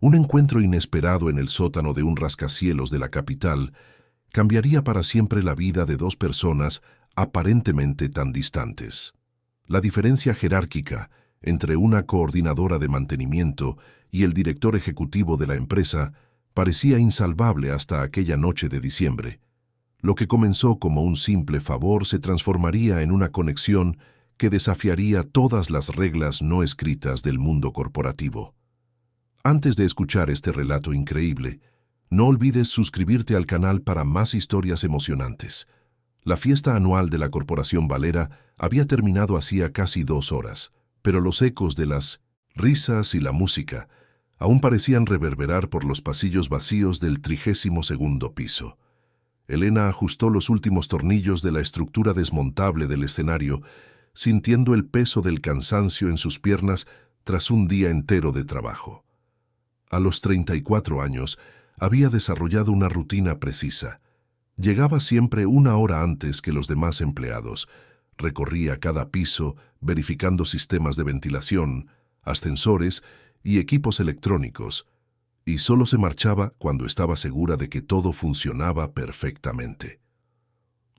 Un encuentro inesperado en el sótano de un rascacielos de la capital cambiaría para siempre la vida de dos personas aparentemente tan distantes. La diferencia jerárquica entre una coordinadora de mantenimiento y el director ejecutivo de la empresa parecía insalvable hasta aquella noche de diciembre. Lo que comenzó como un simple favor se transformaría en una conexión que desafiaría todas las reglas no escritas del mundo corporativo. Antes de escuchar este relato increíble, no olvides suscribirte al canal para más historias emocionantes. La fiesta anual de la Corporación Valera había terminado hacía casi 2 horas, pero los ecos de las risas y la música aún parecían reverberar por los pasillos vacíos del 32º piso. Elena ajustó los últimos tornillos de la estructura desmontable del escenario, sintiendo el peso del cansancio en sus piernas tras un día entero de trabajo. A los 34 años, había desarrollado una rutina precisa. Llegaba siempre 1 hora antes que los demás empleados. Recorría cada piso, verificando sistemas de ventilación, ascensores y equipos electrónicos, y solo se marchaba cuando estaba segura de que todo funcionaba perfectamente.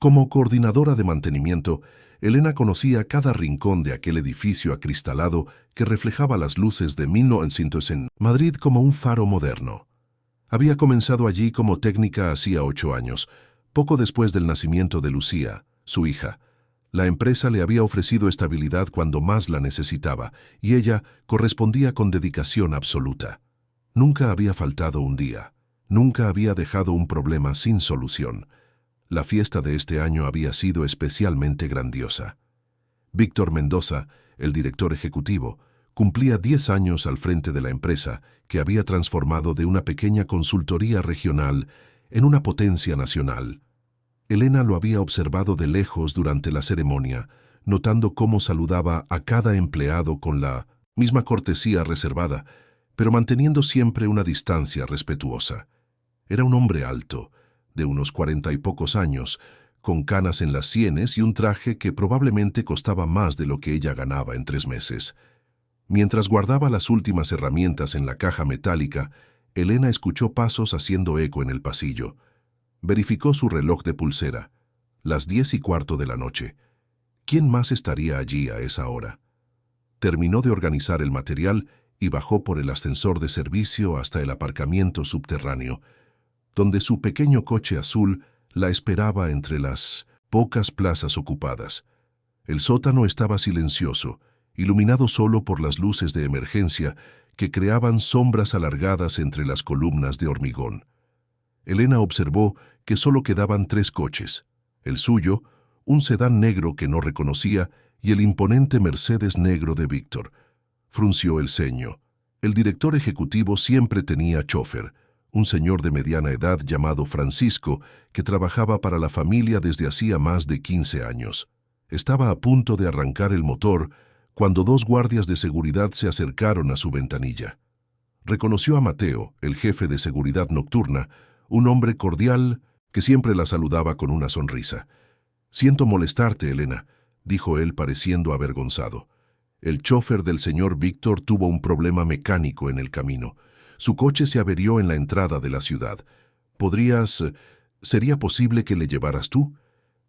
Como coordinadora de mantenimiento, Elena conocía cada rincón de aquel edificio acristalado que reflejaba las luces de 1900 en Madrid como un faro moderno. Había comenzado allí como técnica hacía 8 años, poco después del nacimiento de Lucía, su hija. La empresa le había ofrecido estabilidad cuando más la necesitaba, y ella correspondía con dedicación absoluta. Nunca había faltado un día, nunca había dejado un problema sin solución. La fiesta de este año había sido especialmente grandiosa. Víctor Mendoza, el director ejecutivo, cumplía 10 años al frente de la empresa, que había transformado de una pequeña consultoría regional en una potencia nacional. Elena lo había observado de lejos durante la ceremonia, notando cómo saludaba a cada empleado con la misma cortesía reservada, pero manteniendo siempre una distancia respetuosa. Era un hombre alto, de unos 40 y pocos años, con canas en las sienes y un traje que probablemente costaba más de lo que ella ganaba en 3 meses. Mientras guardaba las últimas herramientas en la caja metálica, Elena escuchó pasos haciendo eco en el pasillo. Verificó su reloj de pulsera. Las 10:15 de la noche. ¿Quién más estaría allí a esa hora? Terminó de organizar el material y bajó por el ascensor de servicio hasta el aparcamiento subterráneo, donde su pequeño coche azul la esperaba entre las pocas plazas ocupadas. El sótano estaba silencioso, iluminado solo por las luces de emergencia que creaban sombras alargadas entre las columnas de hormigón. Elena observó que solo quedaban 3 coches: el suyo, un sedán negro que no reconocía, y el imponente Mercedes negro de Víctor. Frunció el ceño. El director ejecutivo siempre tenía chofer, un señor de mediana edad llamado Francisco, que trabajaba para la familia desde hacía más de 15 años. Estaba a punto de arrancar el motor cuando 2 guardias de seguridad se acercaron a su ventanilla. Reconoció a Mateo, el jefe de seguridad nocturna, un hombre cordial que siempre la saludaba con una sonrisa. «Siento molestarte, Elena», dijo él pareciendo avergonzado. «El chofer del señor Víctor tuvo un problema mecánico en el camino. Su coche se averió en la entrada de la ciudad. ¿Sería posible que le llevaras tú?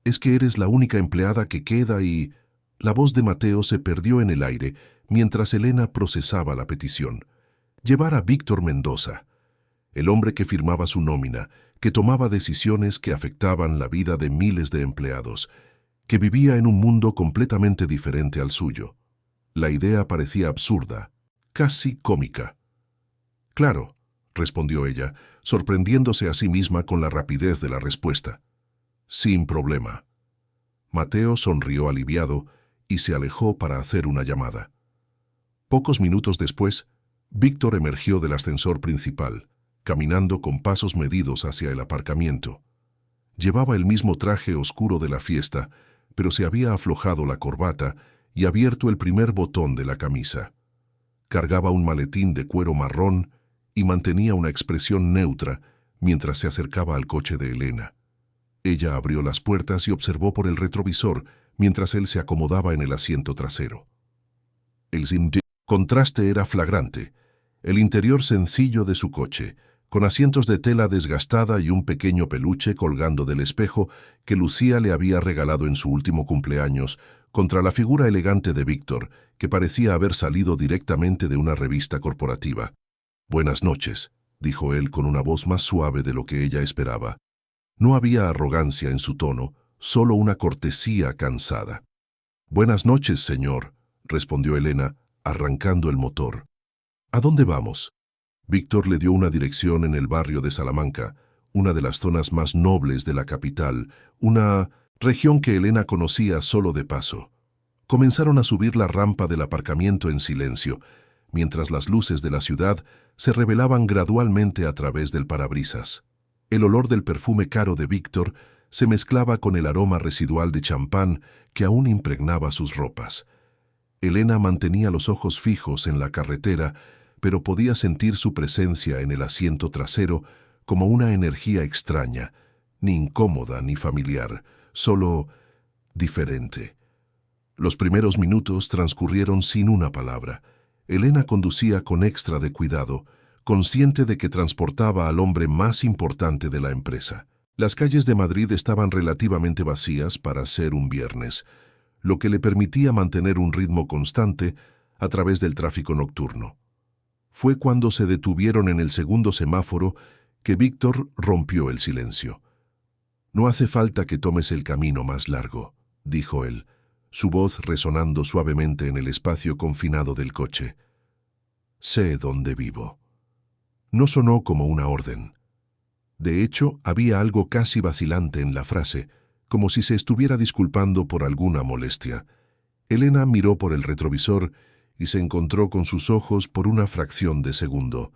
Es que eres la única empleada que queda y...» La voz de Mateo se perdió en el aire mientras Elena procesaba la petición. Llevar a Víctor Mendoza, el hombre que firmaba su nómina, que tomaba decisiones que afectaban la vida de miles de empleados, que vivía en un mundo completamente diferente al suyo. La idea parecía absurda, casi cómica. «Claro», respondió ella, sorprendiéndose a sí misma con la rapidez de la respuesta. «Sin problema». Mateo sonrió aliviado y se alejó para hacer una llamada. Pocos minutos después, Víctor emergió del ascensor principal, caminando con pasos medidos hacia el aparcamiento. Llevaba el mismo traje oscuro de la fiesta, pero se había aflojado la corbata y abierto el primer botón de la camisa. Cargaba un maletín de cuero marrón y mantenía una expresión neutra mientras se acercaba al coche de Elena. Ella abrió las puertas y observó por el retrovisor mientras él se acomodaba en el asiento trasero. El contraste era flagrante. el interior sencillo de su coche, con asientos de tela desgastada y un pequeño peluche colgando del espejo que Lucía le había regalado en su último cumpleaños, contra la figura elegante de Víctor, que parecía haber salido directamente de una revista corporativa. «Buenas noches», dijo él con una voz más suave de lo que ella esperaba. No había arrogancia en su tono, solo una cortesía cansada. «Buenas noches, señor», respondió Elena, arrancando el motor. «¿A dónde vamos?» Víctor le dio una dirección en el barrio de Salamanca, una de las zonas más nobles de la capital, una región que Elena conocía solo de paso. Comenzaron a subir la rampa del aparcamiento en silencio, mientras las luces de la ciudad se revelaban gradualmente a través del parabrisas. El olor del perfume caro de Víctor se mezclaba con el aroma residual de champán que aún impregnaba sus ropas. Elena mantenía los ojos fijos en la carretera, pero podía sentir su presencia en el asiento trasero como una energía extraña, ni incómoda ni familiar, solo diferente. Los primeros minutos transcurrieron sin una palabra. Elena conducía con extra de cuidado, consciente de que transportaba al hombre más importante de la empresa. Las calles de Madrid estaban relativamente vacías para ser un viernes, lo que le permitía mantener un ritmo constante a través del tráfico nocturno. Fue cuando se detuvieron en el segundo semáforo que Víctor rompió el silencio. «No hace falta que tomes el camino más largo», dijo él, su voz resonando suavemente en el espacio confinado del coche. «Sé dónde vivo». No sonó como una orden. De hecho, había algo casi vacilante en la frase, como si se estuviera disculpando por alguna molestia. Elena miró por el retrovisor y se encontró con sus ojos por una fracción de segundo.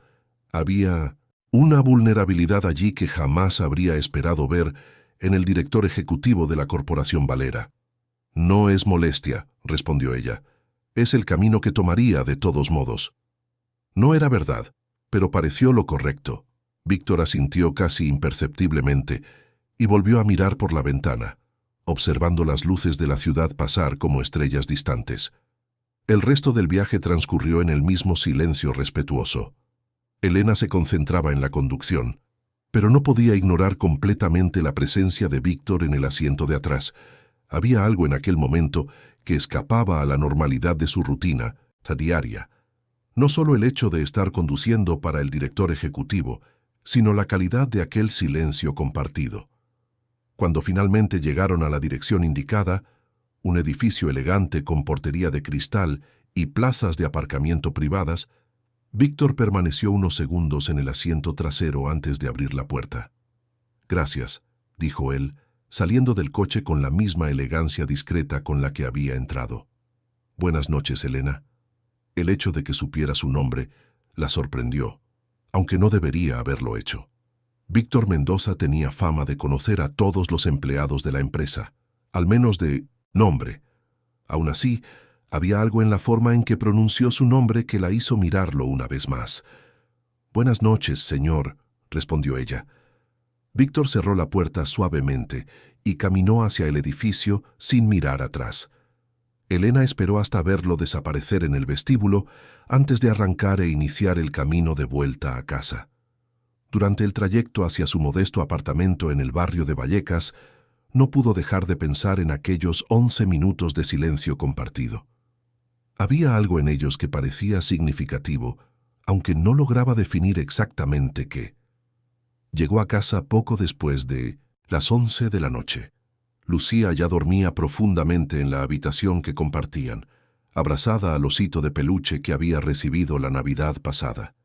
Había una vulnerabilidad allí que jamás habría esperado ver en el director ejecutivo de la Corporación Valera. «No es molestia», respondió ella. «Es el camino que tomaría de todos modos». No era verdad, pero pareció lo correcto. Víctor asintió casi imperceptiblemente y volvió a mirar por la ventana, observando las luces de la ciudad pasar como estrellas distantes. El resto del viaje transcurrió en el mismo silencio respetuoso. Elena se concentraba en la conducción, pero no podía ignorar completamente la presencia de Víctor en el asiento de atrás. Había algo en aquel momento que escapaba a la normalidad de su rutina diaria. No solo el hecho de estar conduciendo para el director ejecutivo, sino la calidad de aquel silencio compartido. Cuando finalmente llegaron a la dirección indicada, un edificio elegante con portería de cristal y plazas de aparcamiento privadas, Víctor permaneció unos segundos en el asiento trasero antes de abrir la puerta. «Gracias», dijo él, saliendo del coche con la misma elegancia discreta con la que había entrado. «Buenas noches, Elena». El hecho de que supiera su nombre la sorprendió, aunque no debería haberlo hecho. Víctor Mendoza tenía fama de conocer a todos los empleados de la empresa, al menos de nombre. Aún así, había algo en la forma en que pronunció su nombre que la hizo mirarlo una vez más. «Buenas noches, señor», respondió ella. Víctor cerró la puerta suavemente y caminó hacia el edificio sin mirar atrás. Elena esperó hasta verlo desaparecer en el vestíbulo antes de arrancar e iniciar el camino de vuelta a casa. Durante el trayecto hacia su modesto apartamento en el barrio de Vallecas, no pudo dejar de pensar en aquellos 11 minutos de silencio compartido. Había algo en ellos que parecía significativo, aunque no lograba definir exactamente qué. Llegó a casa poco después de las 11 de la noche. Lucía ya dormía profundamente en la habitación que compartían, abrazada al osito de peluche que había recibido la Navidad pasada.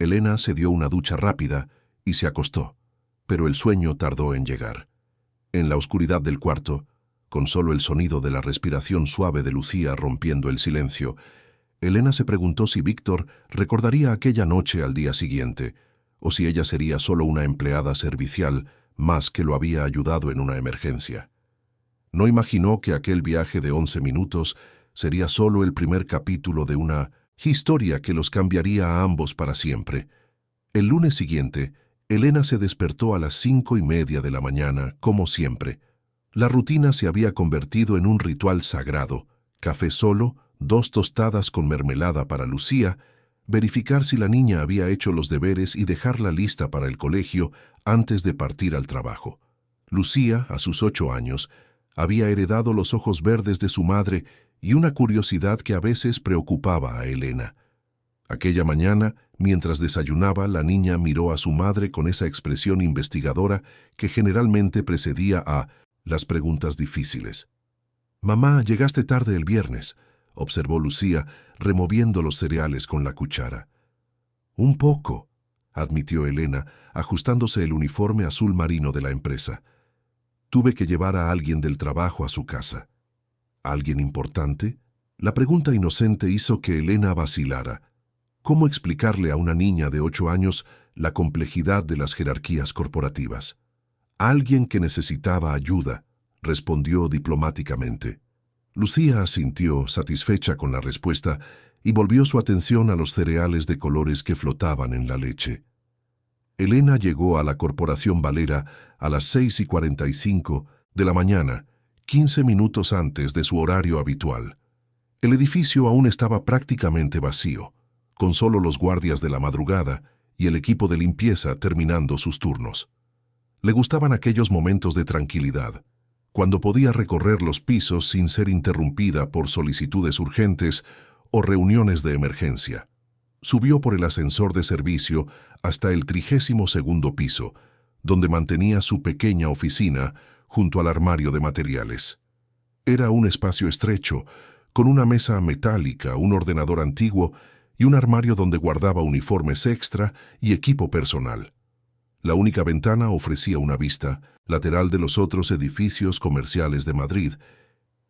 Elena se dio una ducha rápida y se acostó, pero el sueño tardó en llegar. En la oscuridad del cuarto, con solo el sonido de la respiración suave de Lucía rompiendo el silencio, Elena se preguntó si Víctor recordaría aquella noche al día siguiente, o si ella sería solo una empleada servicial más que lo había ayudado en una emergencia. No imaginó que aquel viaje de 11 minutos sería solo el primer capítulo de una historia que los cambiaría a ambos para siempre. El lunes siguiente, Elena se despertó a las 5:30 de la mañana, como siempre. La rutina se había convertido en un ritual sagrado: café solo, 2 tostadas con mermelada para Lucía, verificar si la niña había hecho los deberes y dejarla lista para el colegio antes de partir al trabajo. Lucía, a sus 8 años, había heredado los ojos verdes de su madre y una curiosidad que a veces preocupaba a Elena. Aquella mañana, mientras desayunaba, la niña miró a su madre con esa expresión investigadora que generalmente precedía a las preguntas difíciles. «Mamá, llegaste tarde el viernes», observó Lucía, removiendo los cereales con la cuchara. «Un poco», admitió Elena, ajustándose el uniforme azul marino de la empresa. «Tuve que llevar a alguien del trabajo a su casa». ¿Alguien importante? La pregunta inocente hizo que Elena vacilara. ¿Cómo explicarle a una niña de 8 años la complejidad de las jerarquías corporativas? «Alguien que necesitaba ayuda», respondió diplomáticamente. Lucía asintió, satisfecha con la respuesta, y volvió su atención a los cereales de colores que flotaban en la leche. Elena llegó a la Corporación Valera a las 6:45 de la mañana, 15 minutos antes de su horario habitual. El edificio aún estaba prácticamente vacío, con solo los guardias de la madrugada y el equipo de limpieza terminando sus turnos. Le gustaban aquellos momentos de tranquilidad, cuando podía recorrer los pisos sin ser interrumpida por solicitudes urgentes o reuniones de emergencia. Subió por el ascensor de servicio hasta el 32º piso, donde mantenía su pequeña oficina junto al armario de materiales. Era un espacio estrecho, con una mesa metálica, un ordenador antiguo y un armario donde guardaba uniformes extra y equipo personal. La única ventana ofrecía una vista lateral de los otros edificios comerciales de Madrid,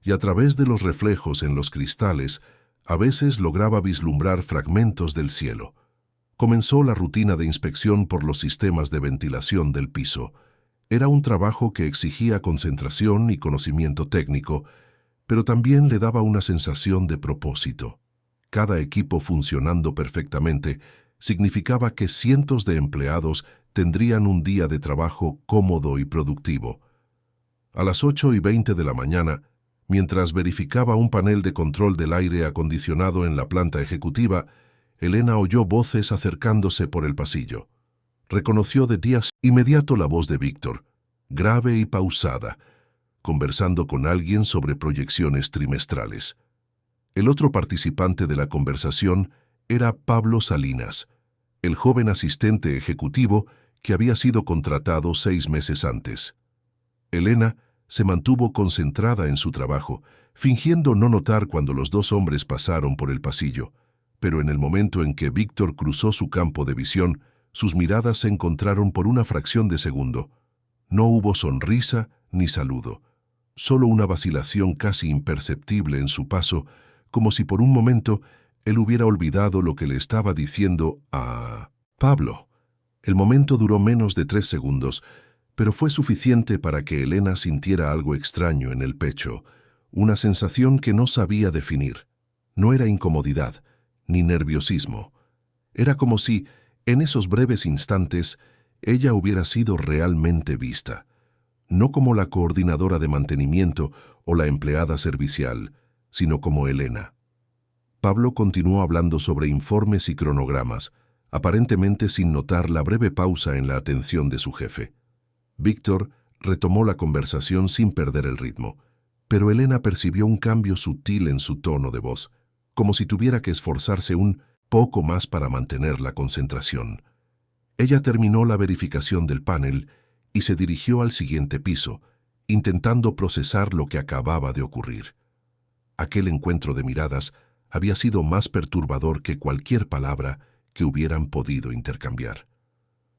y a través de los reflejos en los cristales, a veces lograba vislumbrar fragmentos del cielo. Comenzó la rutina de inspección por los sistemas de ventilación del piso. Era un trabajo que exigía concentración y conocimiento técnico, pero también le daba una sensación de propósito. Cada equipo funcionando perfectamente significaba que cientos de empleados tendrían un día de trabajo cómodo y productivo. A las 8:20 de la mañana, mientras verificaba un panel de control del aire acondicionado en la planta ejecutiva, Elena oyó voces acercándose por el pasillo. Reconoció de día inmediato la voz de Víctor, grave y pausada, conversando con alguien sobre proyecciones trimestrales. El otro participante de la conversación era Pablo Salinas, el joven asistente ejecutivo que había sido contratado 6 meses antes. Elena se mantuvo concentrada en su trabajo, fingiendo no notar cuando los 2 hombres pasaron por el pasillo, pero en el momento en que Víctor cruzó su campo de visión, sus miradas se encontraron por una fracción de segundo. No hubo sonrisa ni saludo, solo una vacilación casi imperceptible en su paso, como si por un momento él hubiera olvidado lo que le estaba diciendo a Pablo. El momento duró menos de 3 segundos, pero fue suficiente para que Elena sintiera algo extraño en el pecho, una sensación que no sabía definir. No era incomodidad, ni nerviosismo. Era como si, en esos breves instantes, ella hubiera sido realmente vista, no como la coordinadora de mantenimiento o la empleada servicial, sino como Elena. Pablo continuó hablando sobre informes y cronogramas, aparentemente sin notar la breve pausa en la atención de su jefe. Víctor retomó la conversación sin perder el ritmo, pero Elena percibió un cambio sutil en su tono de voz, como si tuviera que esforzarse un poco más para mantener la concentración. Ella terminó la verificación del panel y se dirigió al siguiente piso, intentando procesar lo que acababa de ocurrir. Aquel encuentro de miradas había sido más perturbador que cualquier palabra que hubieran podido intercambiar.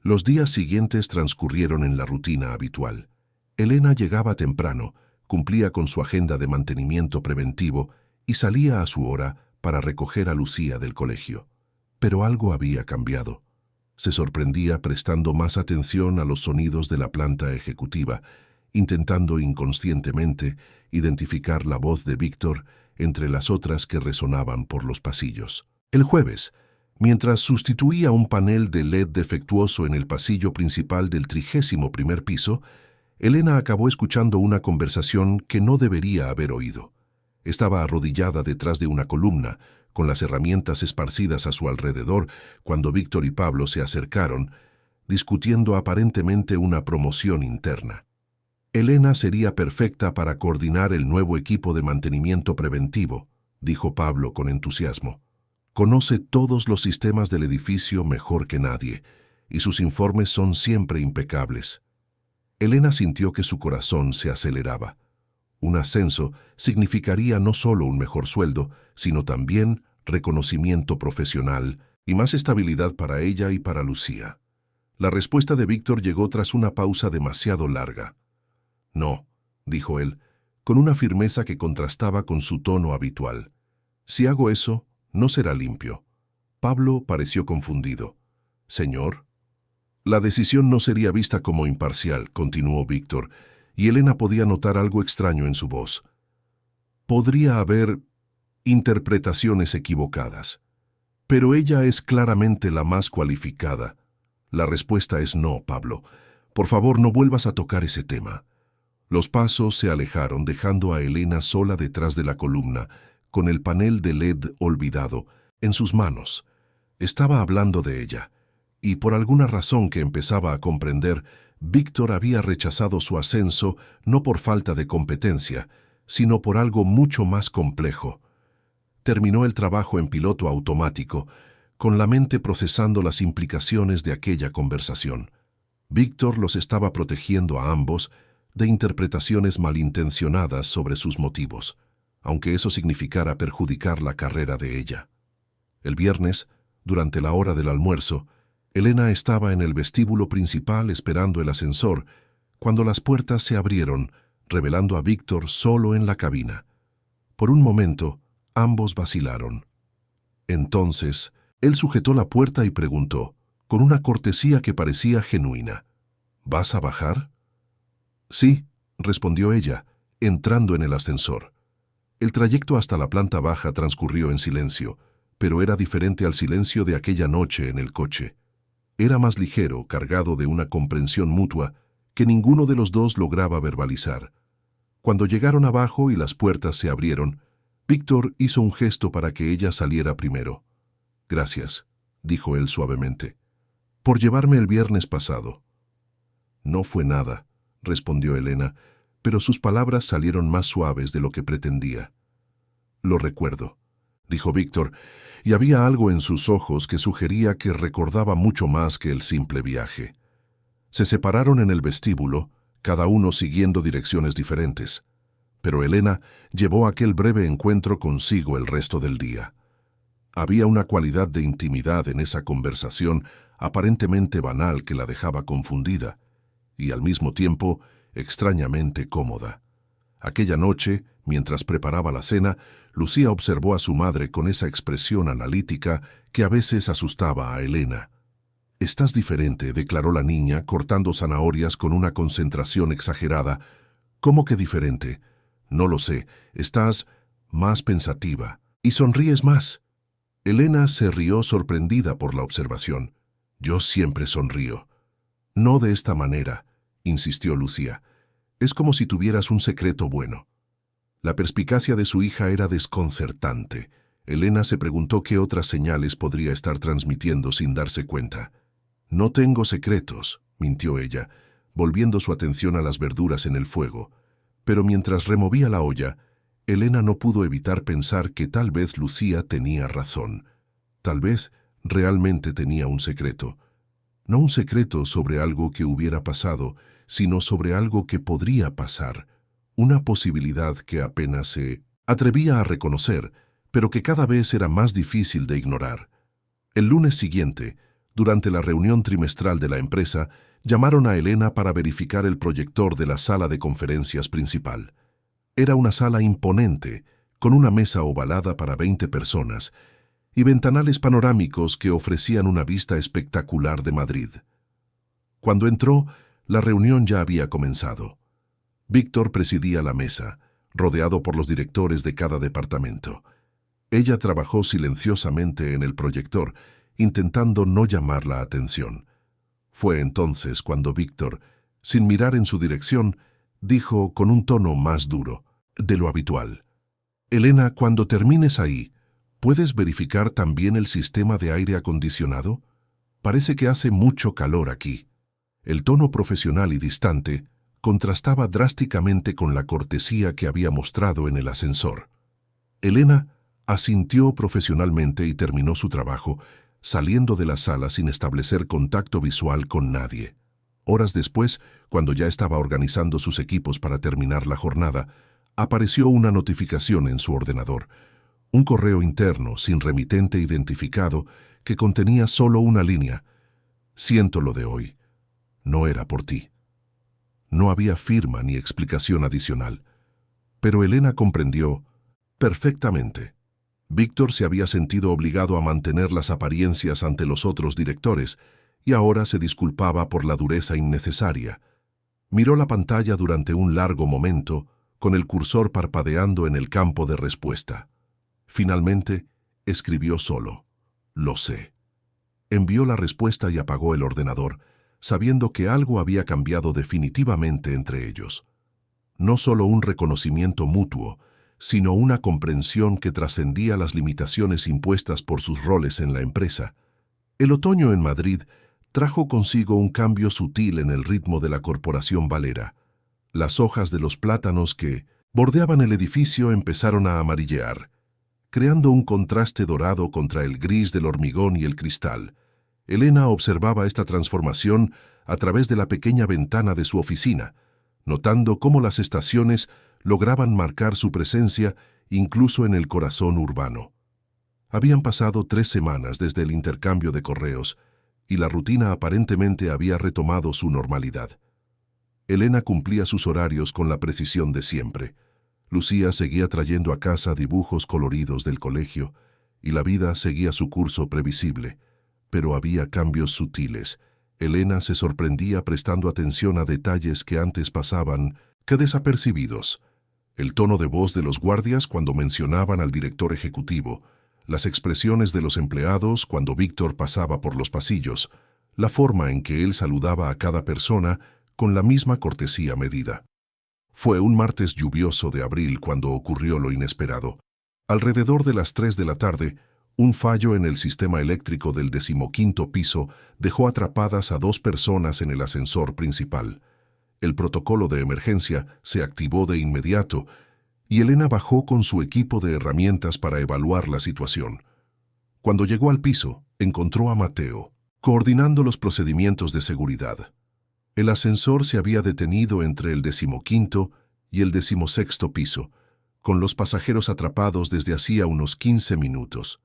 Los días siguientes transcurrieron en la rutina habitual. Elena llegaba temprano, cumplía con su agenda de mantenimiento preventivo y salía a su hora para recoger a Lucía del colegio. Pero algo había cambiado. Se sorprendía prestando más atención a los sonidos de la planta ejecutiva, intentando inconscientemente identificar la voz de Víctor entre las otras que resonaban por los pasillos. El jueves, mientras sustituía un panel de LED defectuoso en el pasillo principal del 31º piso, Elena acabó escuchando una conversación que no debería haber oído. Estaba arrodillada detrás de una columna, con las herramientas esparcidas a su alrededor cuando Víctor y Pablo se acercaron, discutiendo aparentemente una promoción interna. Elena sería perfecta para coordinar el nuevo equipo de mantenimiento preventivo, dijo Pablo con entusiasmo. Conoce todos los sistemas del edificio mejor que nadie, y sus informes son siempre impecables. Elena sintió que su corazón se aceleraba. Un ascenso significaría no solo un mejor sueldo, sino también reconocimiento profesional y más estabilidad para ella y para Lucía. La respuesta de Víctor llegó tras una pausa demasiado larga. No, dijo él, con una firmeza que contrastaba con su tono habitual. Si hago eso, no será limpio. Pablo pareció confundido. Señor. La decisión no sería vista como imparcial, continuó Víctor, y Elena podía notar algo extraño en su voz. Podría haber interpretaciones equivocadas, pero ella es claramente la más cualificada. La respuesta es no, Pablo. Por favor, no vuelvas a tocar ese tema. Los pasos se alejaron, dejando a Elena sola detrás de la columna, con el panel de LED olvidado en sus manos. Estaba hablando de ella, y por alguna razón que empezaba a comprender, Víctor había rechazado su ascenso no por falta de competencia, sino por algo mucho más complejo. Terminó el trabajo en piloto automático, con la mente procesando las implicaciones de aquella conversación. Víctor los estaba protegiendo a ambos de interpretaciones malintencionadas sobre sus motivos, aunque eso significara perjudicar la carrera de ella. El viernes, durante la hora del almuerzo, Elena estaba en el vestíbulo principal esperando el ascensor, cuando las puertas se abrieron, revelando a Víctor solo en la cabina. Por un momento, ambos vacilaron. Entonces, él sujetó la puerta y preguntó, con una cortesía que parecía genuina, ¿vas a bajar? Sí, respondió ella, entrando en el ascensor. El trayecto hasta la planta baja transcurrió en silencio, pero era diferente al silencio de aquella noche en el coche. Era más ligero, cargado de una comprensión mutua que ninguno de los dos lograba verbalizar. Cuando llegaron abajo y las puertas se abrieron, Víctor hizo un gesto para que ella saliera primero. Gracias, dijo él suavemente, por llevarme el viernes pasado. No fue nada, respondió Elena, pero sus palabras salieron más suaves de lo que pretendía. Lo recuerdo, dijo Víctor, y había algo en sus ojos que sugería que recordaba mucho más que el simple viaje. Se separaron en el vestíbulo, cada uno siguiendo direcciones diferentes, pero Elena llevó aquel breve encuentro consigo el resto del día. Había una cualidad de intimidad en esa conversación aparentemente banal que la dejaba confundida, y al mismo tiempo extrañamente cómoda. Aquella noche, mientras preparaba la cena, Lucía observó a su madre con esa expresión analítica que a veces asustaba a Elena. «Estás diferente», declaró la niña, cortando zanahorias con una concentración exagerada. «¿Cómo que diferente?» «No lo sé. Estás más pensativa. Y sonríes más». Elena se rió sorprendida por la observación. «Yo siempre sonrío». «No de esta manera», insistió Lucía. «Es como si tuvieras un secreto bueno». La perspicacia de su hija era desconcertante. Elena se preguntó qué otras señales podría estar transmitiendo sin darse cuenta. «No tengo secretos», mintió ella, volviendo su atención a las verduras en el fuego. Pero mientras removía la olla, Elena no pudo evitar pensar que tal vez Lucía tenía razón. Tal vez realmente tenía un secreto. No un secreto sobre algo que hubiera pasado, sino sobre algo que podría pasar. Una posibilidad que apenas se atrevía a reconocer, pero que cada vez era más difícil de ignorar. El lunes siguiente, durante la reunión trimestral de la empresa, llamaron a Elena para verificar el proyector de la sala de conferencias principal. Era una sala imponente, con una mesa ovalada para 20 personas y ventanales panorámicos que ofrecían una vista espectacular de Madrid. Cuando entró, la reunión ya había comenzado. Víctor presidía la mesa, rodeado por los directores de cada departamento. Ella trabajó silenciosamente en el proyector, intentando no llamar la atención. Fue entonces cuando Víctor, sin mirar en su dirección, dijo con un tono más duro de lo habitual: «Elena, cuando termines ahí, ¿Puedes verificar también el sistema de aire acondicionado? Parece que hace mucho calor aquí. El tono profesional y distante contrastaba drásticamente con la cortesía que había mostrado en el ascensor. Elena asintió profesionalmente y terminó su trabajo, saliendo de la sala sin establecer contacto visual con nadie. Horas después, cuando ya estaba organizando sus equipos para terminar la jornada, apareció una notificación en su ordenador, un correo interno sin remitente identificado que contenía solo una línea: «Siento lo de hoy. No era por ti». No había firma ni explicación adicional, pero Elena comprendió perfectamente. Víctor se había sentido obligado a mantener las apariencias ante los otros directores y ahora se disculpaba por la dureza innecesaria. Miró la pantalla durante un largo momento, con el cursor parpadeando en el campo de respuesta. Finalmente, escribió solo: «Lo sé». Envió la respuesta y apagó el ordenador, sabiendo que algo había cambiado definitivamente entre ellos. No solo un reconocimiento mutuo, sino una comprensión que trascendía las limitaciones impuestas por sus roles en la empresa. El otoño en Madrid trajo consigo un cambio sutil en el ritmo de la corporación Valera. Las hojas de los plátanos que bordeaban el edificio empezaron a amarillear, creando un contraste dorado contra el gris del hormigón y el cristal. Elena observaba esta transformación a través de la pequeña ventana de su oficina, notando cómo las estaciones lograban marcar su presencia incluso en el corazón urbano. Habían pasado 3 semanas desde el intercambio de correos y la rutina aparentemente había retomado su normalidad. Elena cumplía sus horarios con la precisión de siempre. Lucía seguía trayendo a casa dibujos coloridos del colegio y la vida seguía su curso previsible, pero había cambios sutiles. Elena se sorprendía prestando atención a detalles que antes pasaban desapercibidos. El tono de voz de los guardias cuando mencionaban al director ejecutivo, las expresiones de los empleados cuando Víctor pasaba por los pasillos, la forma en que él saludaba a cada persona con la misma cortesía medida. Fue un martes lluvioso de abril cuando ocurrió lo inesperado. Alrededor de las 3 de la tarde, un fallo en el sistema eléctrico del 15º piso dejó atrapadas a 2 personas en el ascensor principal. El protocolo de emergencia se activó de inmediato y Elena bajó con su equipo de herramientas para evaluar la situación. Cuando llegó al piso, encontró a Mateo, coordinando los procedimientos de seguridad. El ascensor se había detenido entre el 15º y el 16º piso, con los pasajeros atrapados desde hacía unos 15 minutos.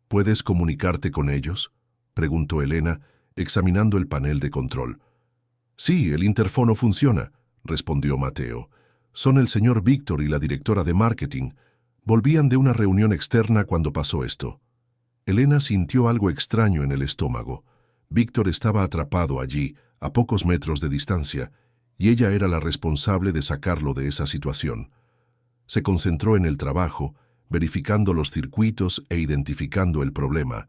¿Puedes comunicarte con ellos?, preguntó Elena, examinando el panel de control. «Sí, el interfono funciona», respondió Mateo. «Son el señor Víctor y la directora de marketing. Volvían de una reunión externa cuando pasó esto». Elena sintió algo extraño en el estómago. Víctor estaba atrapado allí, a pocos metros de distancia, y ella era la responsable de sacarlo de esa situación. Se concentró en el trabajo, verificando los circuitos e identificando el problema.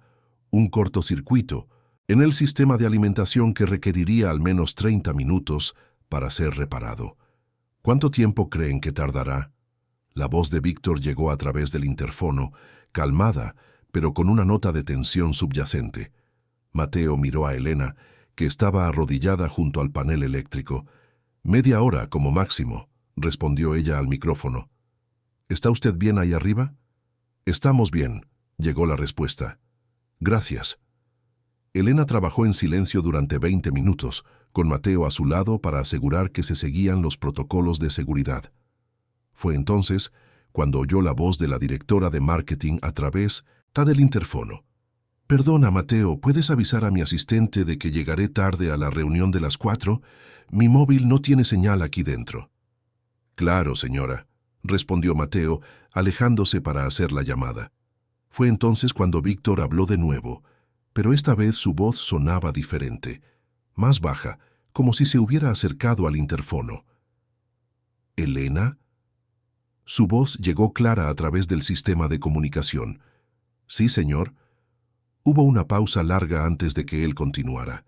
Un cortocircuito en el sistema de alimentación que requeriría al menos 30 minutos para ser reparado. ¿Cuánto tiempo creen que tardará? La voz de Víctor llegó a través del interfono, calmada, pero con una nota de tensión subyacente. Mateo miró a Elena, que estaba arrodillada junto al panel eléctrico. «Media hora, como máximo», respondió ella al micrófono. «¿Está usted bien ahí arriba?» «Estamos bien», llegó la respuesta. «Gracias». Elena trabajó en silencio durante 20 minutos, con Mateo a su lado para asegurar que se seguían los protocolos de seguridad. Fue entonces cuando oyó la voz de la directora de marketing a través del interfono. «Perdona, Mateo, ¿puedes avisar a mi asistente de que llegaré tarde a la reunión de las 4? Mi móvil no tiene señal aquí dentro». «Claro, señora», respondió Mateo, alejándose para hacer la llamada. Fue entonces cuando Víctor habló de nuevo, pero esta vez su voz sonaba diferente, más baja, como si se hubiera acercado al interfono. «¿Elena?» Su voz llegó clara a través del sistema de comunicación. «Sí, señor». Hubo una pausa larga antes de que él continuara.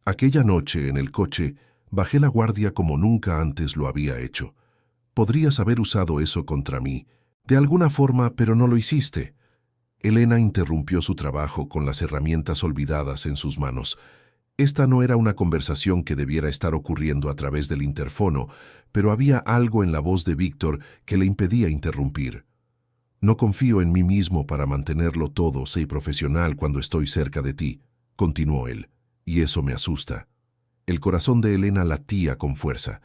«Aquella noche, en el coche, bajé la guardia como nunca antes lo había hecho. Podrías haber usado eso contra mí, de alguna forma, pero no lo hiciste. Elena interrumpió su trabajo con las herramientas olvidadas en sus manos. Esta no era una conversación que debiera estar ocurriendo a través del interfono, pero había algo en la voz de Víctor que le impedía interrumpir. «No confío en mí mismo para mantenerlo todo y profesional cuando estoy cerca de ti», continuó él, «y eso me asusta». El corazón de Elena latía con fuerza.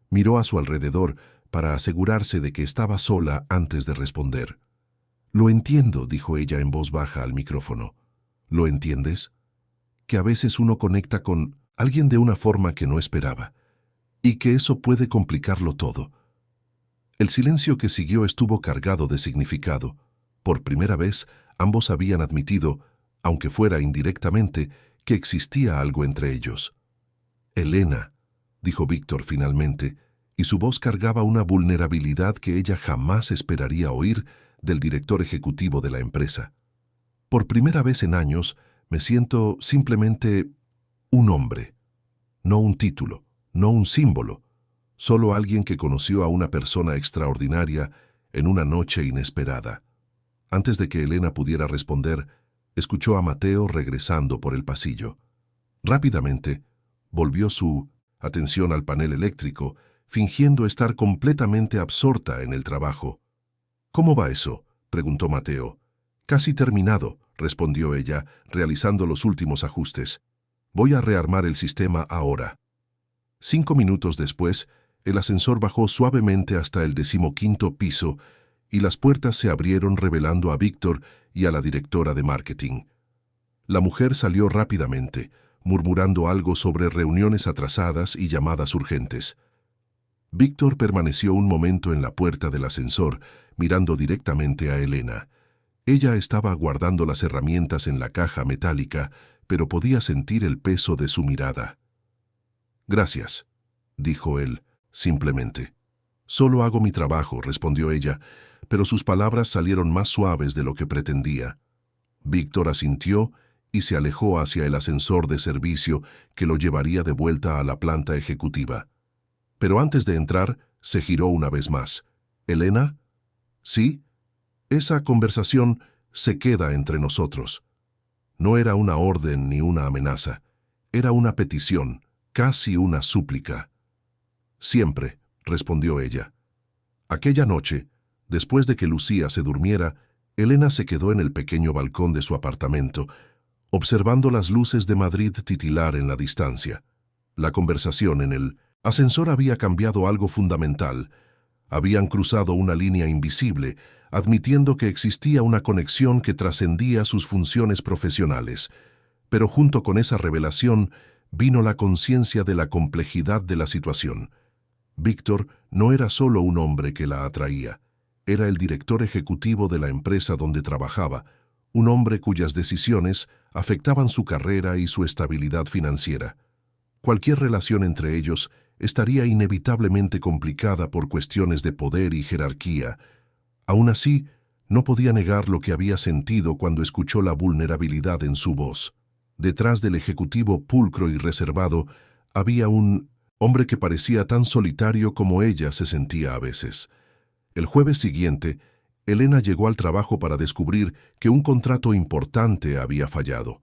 Miró a su alrededor para asegurarse de que estaba sola antes de responder. «Lo entiendo», dijo ella en voz baja al micrófono. «¿Lo entiendes? Que a veces uno conecta con alguien de una forma que no esperaba, y que eso puede complicarlo todo». El silencio que siguió estuvo cargado de significado. Por primera vez, ambos habían admitido, aunque fuera indirectamente, que existía algo entre ellos. «Elena», dijo Víctor finalmente, y su voz cargaba una vulnerabilidad que ella jamás esperaría oír del director ejecutivo de la empresa. «Por primera vez en años, me siento simplemente un hombre, no un título, no un símbolo, solo alguien que conoció a una persona extraordinaria en una noche inesperada». Antes de que Elena pudiera responder, escuchó a Mateo regresando por el pasillo. Rápidamente, volvió su atención al panel eléctrico, fingiendo estar completamente absorta en el trabajo. «¿Cómo va eso?», preguntó Mateo. «Casi terminado», respondió ella, realizando los últimos ajustes. «Voy a rearmar el sistema ahora». 5 minutos después, el ascensor bajó suavemente hasta el 15º piso y las puertas se abrieron revelando a Víctor y a la directora de marketing. La mujer salió rápidamente, murmurando algo sobre reuniones atrasadas y llamadas urgentes. Víctor permaneció un momento en la puerta del ascensor, mirando directamente a Elena. Ella estaba guardando las herramientas en la caja metálica, pero podía sentir el peso de su mirada. «Gracias», dijo él, simplemente. «Solo hago mi trabajo», respondió ella, pero sus palabras salieron más suaves de lo que pretendía. Víctor asintió y se alejó hacia el ascensor de servicio que lo llevaría de vuelta a la planta ejecutiva. Pero antes de entrar, se giró una vez más. «¿Elena?» «Sí». «Esa conversación se queda entre nosotros». No era una orden ni una amenaza. Era una petición, casi una súplica. «Siempre», respondió ella. Aquella noche, después de que Lucía se durmiera, Elena se quedó en el pequeño balcón de su apartamento, observando las luces de Madrid titilar en la distancia. La conversación en el ascensor había cambiado algo fundamental. Habían cruzado una línea invisible, admitiendo que existía una conexión que trascendía sus funciones profesionales. Pero junto con esa revelación vino la conciencia de la complejidad de la situación. Víctor no era solo un hombre que la atraía. Era el director ejecutivo de la empresa donde trabajaba, un hombre cuyas decisiones afectaban su carrera y su estabilidad financiera. Cualquier relación entre ellos estaría inevitablemente complicada por cuestiones de poder y jerarquía. Aún así, no podía negar lo que había sentido cuando escuchó la vulnerabilidad en su voz. Detrás del ejecutivo pulcro y reservado había un hombre que parecía tan solitario como ella se sentía a veces. El jueves siguiente, Elena llegó al trabajo para descubrir que un contrato importante había fallado.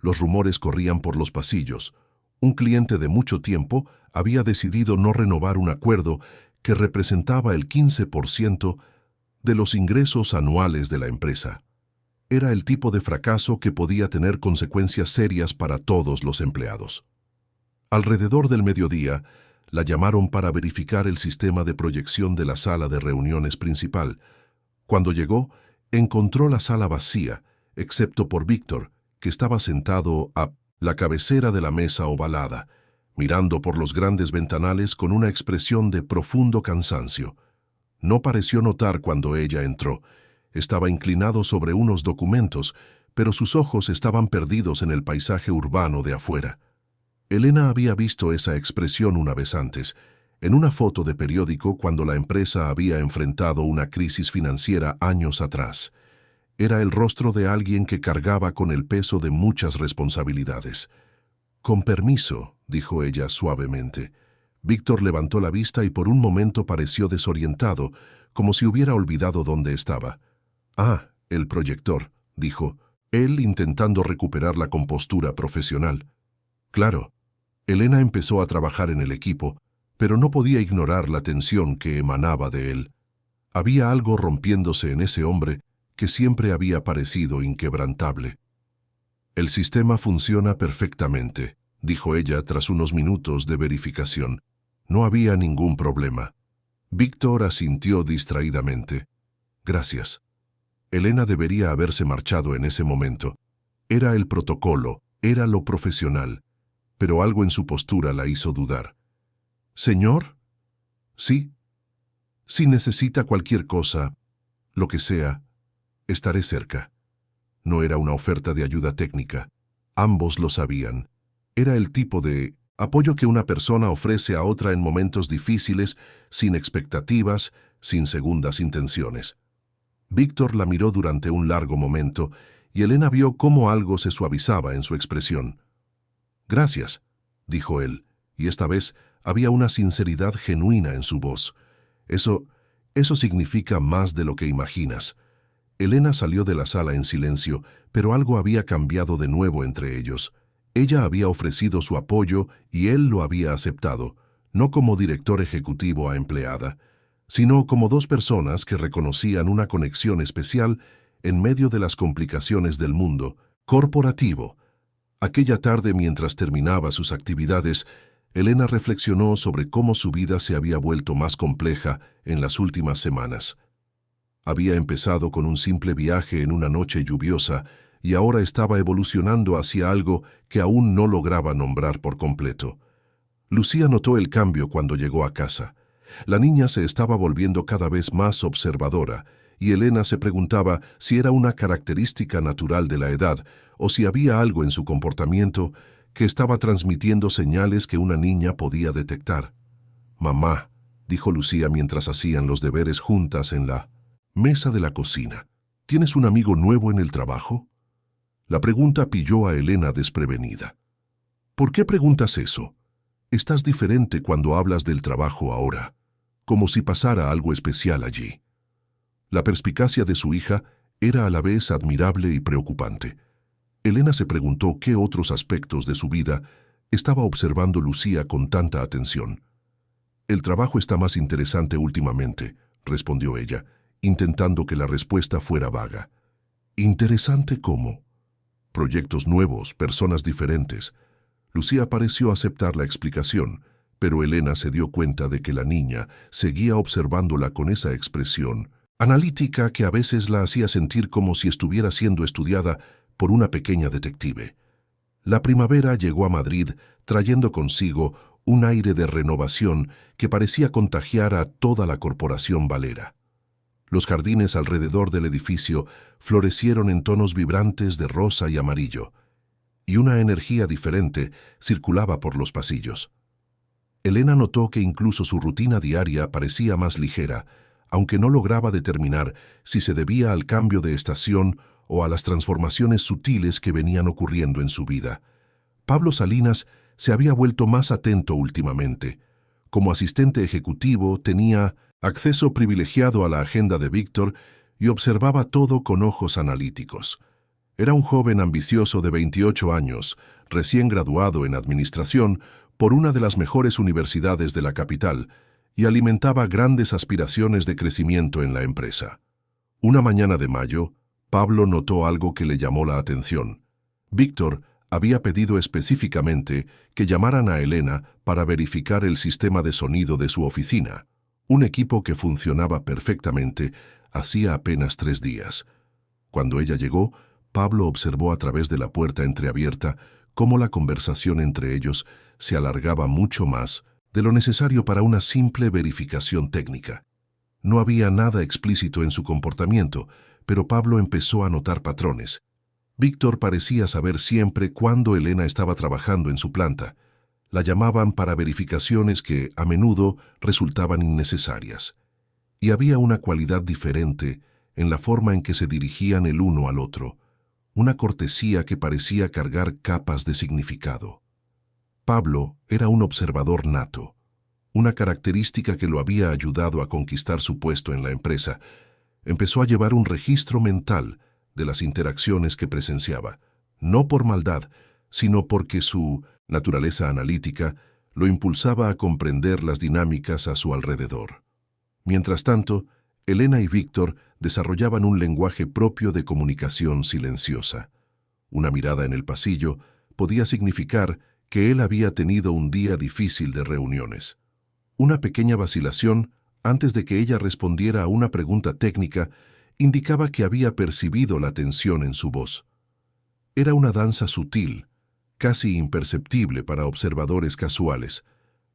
Los rumores corrían por los pasillos. Un cliente de mucho tiempo había decidido no renovar un acuerdo que representaba el 15% de los ingresos anuales de la empresa. Era el tipo de fracaso que podía tener consecuencias serias para todos los empleados. Alrededor del mediodía, la llamaron para verificar el sistema de proyección de la sala de reuniones principal. Cuando llegó, encontró la sala vacía, excepto por Víctor, que estaba sentado a la cabecera de la mesa ovalada, mirando por los grandes ventanales con una expresión de profundo cansancio. No pareció notar cuando ella entró. Estaba inclinado sobre unos documentos, pero sus ojos estaban perdidos en el paisaje urbano de afuera. Elena había visto esa expresión una vez antes, en una foto de periódico cuando la empresa había enfrentado una crisis financiera años atrás. Era el rostro de alguien que cargaba con el peso de muchas responsabilidades. «Con permiso», dijo ella suavemente. Víctor levantó la vista y por un momento pareció desorientado, como si hubiera olvidado dónde estaba. «Ah, el proyector», dijo, él intentando recuperar la compostura profesional. Claro, Elena empezó a trabajar en el equipo, pero no podía ignorar la tensión que emanaba de él. Había algo rompiéndose en ese hombre que siempre había parecido inquebrantable. El sistema funciona perfectamente, dijo ella tras unos minutos de verificación. No había ningún problema. Víctor asintió distraídamente. Gracias. Elena debería haberse marchado en ese momento. Era el protocolo, era lo profesional, pero algo en su postura la hizo dudar. ¿Señor? Sí. Si necesita cualquier cosa, lo que sea, estaré cerca. No era una oferta de ayuda técnica. Ambos lo sabían. Era el tipo de apoyo que una persona ofrece a otra en momentos difíciles, sin expectativas, sin segundas intenciones. Víctor la miró durante un largo momento y Elena vio cómo algo se suavizaba en su expresión. Gracias, dijo él, y esta vez había una sinceridad genuina en su voz. Eso significa más de lo que imaginas. Elena salió de la sala en silencio, pero algo había cambiado de nuevo entre ellos. Ella había ofrecido su apoyo y él lo había aceptado, no como director ejecutivo a empleada, sino como dos personas que reconocían una conexión especial en medio de las complicaciones del mundo corporativo. Aquella tarde, mientras terminaba sus actividades, Elena reflexionó sobre cómo su vida se había vuelto más compleja en las últimas semanas. Había empezado con un simple viaje en una noche lluviosa y ahora estaba evolucionando hacia algo que aún no lograba nombrar por completo. Lucía notó el cambio cuando llegó a casa. La niña se estaba volviendo cada vez más observadora y Elena se preguntaba si era una característica natural de la edad o si había algo en su comportamiento que estaba transmitiendo señales que una niña podía detectar. «Mamá», dijo Lucía mientras hacían los deberes juntas en la mesa de la cocina, ¿tienes un amigo nuevo en el trabajo? La pregunta pilló a Elena desprevenida. ¿Por qué preguntas eso? Estás diferente cuando hablas del trabajo ahora, como si pasara algo especial allí. La perspicacia de su hija era a la vez admirable y preocupante. Elena se preguntó qué otros aspectos de su vida estaba observando Lucía con tanta atención. El trabajo está más interesante últimamente, respondió ella, intentando que la respuesta fuera vaga. ¿Interesante cómo? Proyectos nuevos, personas diferentes. Lucía pareció aceptar la explicación, pero Elena se dio cuenta de que la niña seguía observándola con esa expresión analítica que a veces la hacía sentir como si estuviera siendo estudiada por una pequeña detective. La primavera llegó a Madrid trayendo consigo un aire de renovación que parecía contagiar a toda la corporación Valera. Los jardines alrededor del edificio florecieron en tonos vibrantes de rosa y amarillo, y una energía diferente circulaba por los pasillos. Elena notó que incluso su rutina diaria parecía más ligera, aunque no lograba determinar si se debía al cambio de estación o a las transformaciones sutiles que venían ocurriendo en su vida. Pablo Salinas se había vuelto más atento últimamente. Como asistente ejecutivo tenía acceso privilegiado a la agenda de Víctor y observaba todo con ojos analíticos. Era un joven ambicioso de 28 años, recién graduado en administración por una de las mejores universidades de la capital, y alimentaba grandes aspiraciones de crecimiento en la empresa. Una mañana de mayo, Pablo notó algo que le llamó la atención. Víctor había pedido específicamente que llamaran a Elena para verificar el sistema de sonido de su oficina, un equipo que funcionaba perfectamente hacía apenas 3 días. Cuando ella llegó, Pablo observó a través de la puerta entreabierta cómo la conversación entre ellos se alargaba mucho más de lo necesario para una simple verificación técnica. No había nada explícito en su comportamiento, pero Pablo empezó a notar patrones. Víctor parecía saber siempre cuándo Elena estaba trabajando en su planta. La llamaban para verificaciones que, a menudo, resultaban innecesarias. Y había una cualidad diferente en la forma en que se dirigían el uno al otro, una cortesía que parecía cargar capas de significado. Pablo era un observador nato, una característica que lo había ayudado a conquistar su puesto en la empresa. Empezó a llevar un registro mental de las interacciones que presenciaba, no por maldad, sino porque su naturaleza analítica lo impulsaba a comprender las dinámicas a su alrededor. Mientras tanto, Elena y Víctor desarrollaban un lenguaje propio de comunicación silenciosa. Una mirada en el pasillo podía significar que él había tenido un día difícil de reuniones. Una pequeña vacilación, antes de que ella respondiera a una pregunta técnica, indicaba que había percibido la tensión en su voz. Era una danza sutil, casi imperceptible para observadores casuales,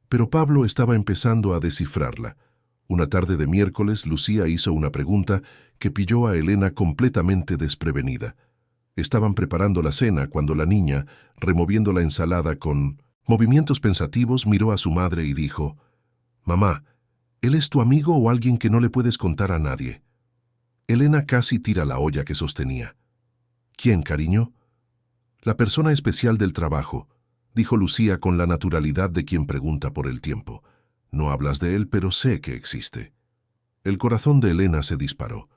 pero Pablo estaba empezando a descifrarla. Una tarde de miércoles, Lucía hizo una pregunta que pilló a Elena completamente desprevenida. Estaban preparando la cena cuando la niña, removiendo la ensalada con movimientos pensativos, miró a su madre y dijo: «Mamá, ¿él es tu amigo o alguien que no le puedes contar a nadie?» Elena casi tira la olla que sostenía. «¿Quién, cariño?» «La persona especial del trabajo», dijo Lucía con la naturalidad de quien pregunta por el tiempo. «No hablas de él, pero sé que existe». El corazón de Elena se disparó.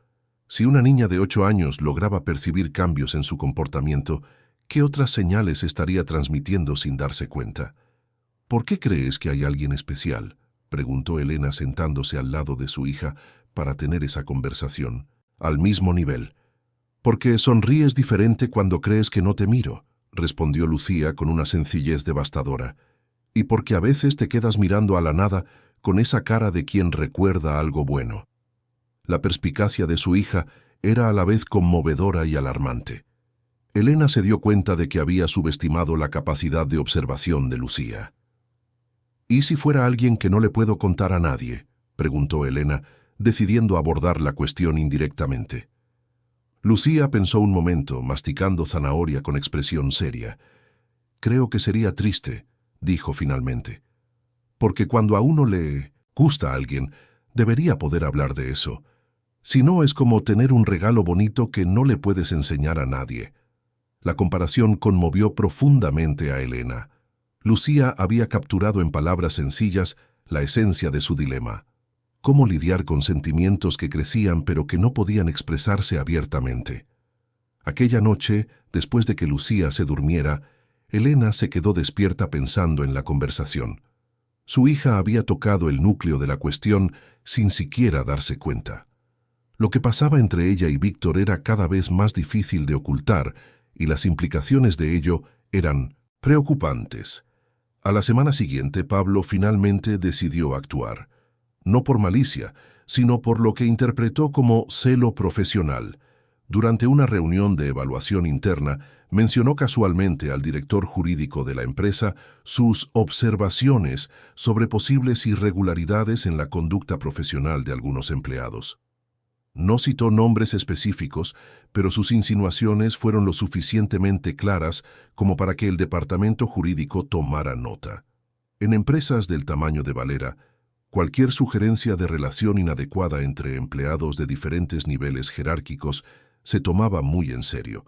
Si una niña de 8 años lograba percibir cambios en su comportamiento, ¿qué otras señales estaría transmitiendo sin darse cuenta? «¿Por qué crees que hay alguien especial?», preguntó Elena sentándose al lado de su hija para tener esa conversación, al mismo nivel. «Porque sonríes diferente cuando crees que no te miro», respondió Lucía con una sencillez devastadora. «Y porque a veces te quedas mirando a la nada con esa cara de quien recuerda algo bueno». La perspicacia de su hija era a la vez conmovedora y alarmante. Elena se dio cuenta de que había subestimado la capacidad de observación de Lucía. «¿Y si fuera alguien que no le puedo contar a nadie?», preguntó Elena, decidiendo abordar la cuestión indirectamente. Lucía pensó un momento, masticando zanahoria con expresión seria. «Creo que sería triste», dijo finalmente. «Porque cuando a uno le gusta a alguien, debería poder hablar de eso. Si no, es como tener un regalo bonito que no le puedes enseñar a nadie». La comparación conmovió profundamente a Elena. Lucía había capturado en palabras sencillas la esencia de su dilema. ¿Cómo lidiar con sentimientos que crecían pero que no podían expresarse abiertamente? Aquella noche, después de que Lucía se durmiera, Elena se quedó despierta pensando en la conversación. Su hija había tocado el núcleo de la cuestión sin siquiera darse cuenta. Lo que pasaba entre ella y Víctor era cada vez más difícil de ocultar y las implicaciones de ello eran preocupantes. A la semana siguiente, Pablo finalmente decidió actuar. No por malicia, sino por lo que interpretó como celo profesional. Durante una reunión de evaluación interna, mencionó casualmente al director jurídico de la empresa sus observaciones sobre posibles irregularidades en la conducta profesional de algunos empleados. No citó nombres específicos, pero sus insinuaciones fueron lo suficientemente claras como para que el departamento jurídico tomara nota. En empresas del tamaño de Valera, cualquier sugerencia de relación inadecuada entre empleados de diferentes niveles jerárquicos se tomaba muy en serio.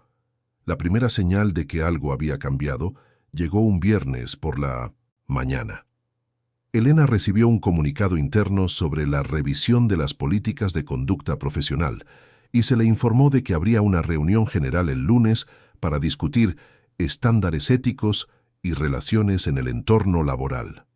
La primera señal de que algo había cambiado llegó un viernes por la mañana. Elena recibió un comunicado interno sobre la revisión de las políticas de conducta profesional y se le informó de que habría una reunión general el lunes para discutir estándares éticos y relaciones en el entorno laboral.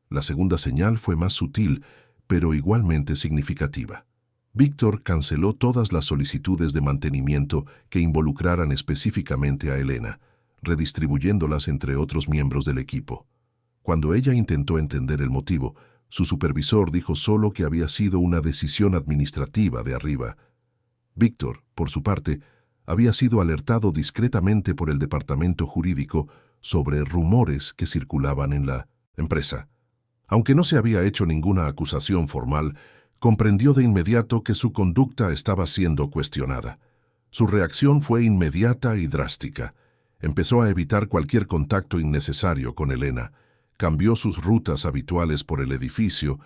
La segunda señal fue más sutil, pero igualmente significativa. Víctor canceló todas las solicitudes de mantenimiento que involucraran específicamente a Elena, redistribuyéndolas entre otros miembros del equipo. Cuando ella intentó entender el motivo, su supervisor dijo solo que había sido una decisión administrativa de arriba. Víctor, por su parte, había sido alertado discretamente por el departamento jurídico sobre rumores que circulaban en la empresa. Aunque no se había hecho ninguna acusación formal, comprendió de inmediato que su conducta estaba siendo cuestionada. Su reacción fue inmediata y drástica. Empezó a evitar cualquier contacto innecesario con Elena, cambió sus rutas habituales por el edificio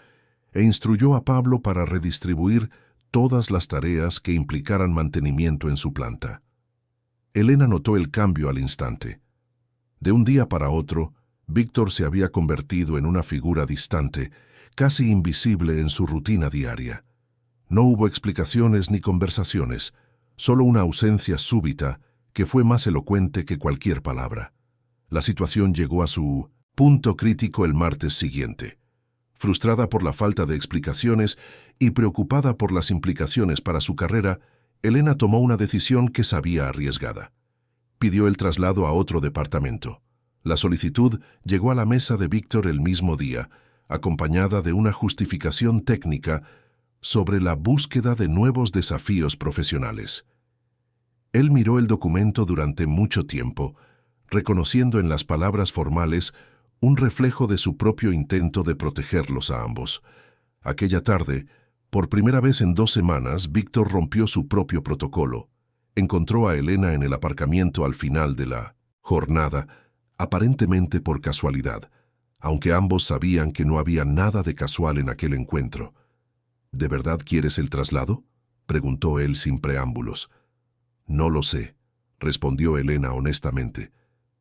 e instruyó a Pablo para redistribuir todas las tareas que implicaran mantenimiento en su planta. Elena notó el cambio al instante. De un día para otro, Víctor se había convertido en una figura distante, casi invisible en su rutina diaria. No hubo explicaciones ni conversaciones, solo una ausencia súbita que fue más elocuente que cualquier palabra. La situación llegó a su punto crítico el martes siguiente. Frustrada por la falta de explicaciones y preocupada por las implicaciones para su carrera, Elena tomó una decisión que sabía arriesgada. Pidió el traslado a otro departamento. La solicitud llegó a la mesa de Víctor el mismo día, acompañada de una justificación técnica sobre la búsqueda de nuevos desafíos profesionales. Él miró el documento durante mucho tiempo, reconociendo en las palabras formales un reflejo de su propio intento de protegerlos a ambos. Aquella tarde, por primera vez en 2 semanas, Víctor rompió su propio protocolo. Encontró a Elena en el aparcamiento al final de la jornada, aparentemente por casualidad, aunque ambos sabían que no había nada de casual en aquel encuentro. ¿De verdad quieres el traslado?, preguntó él sin preámbulos. No lo sé, respondió Elena honestamente,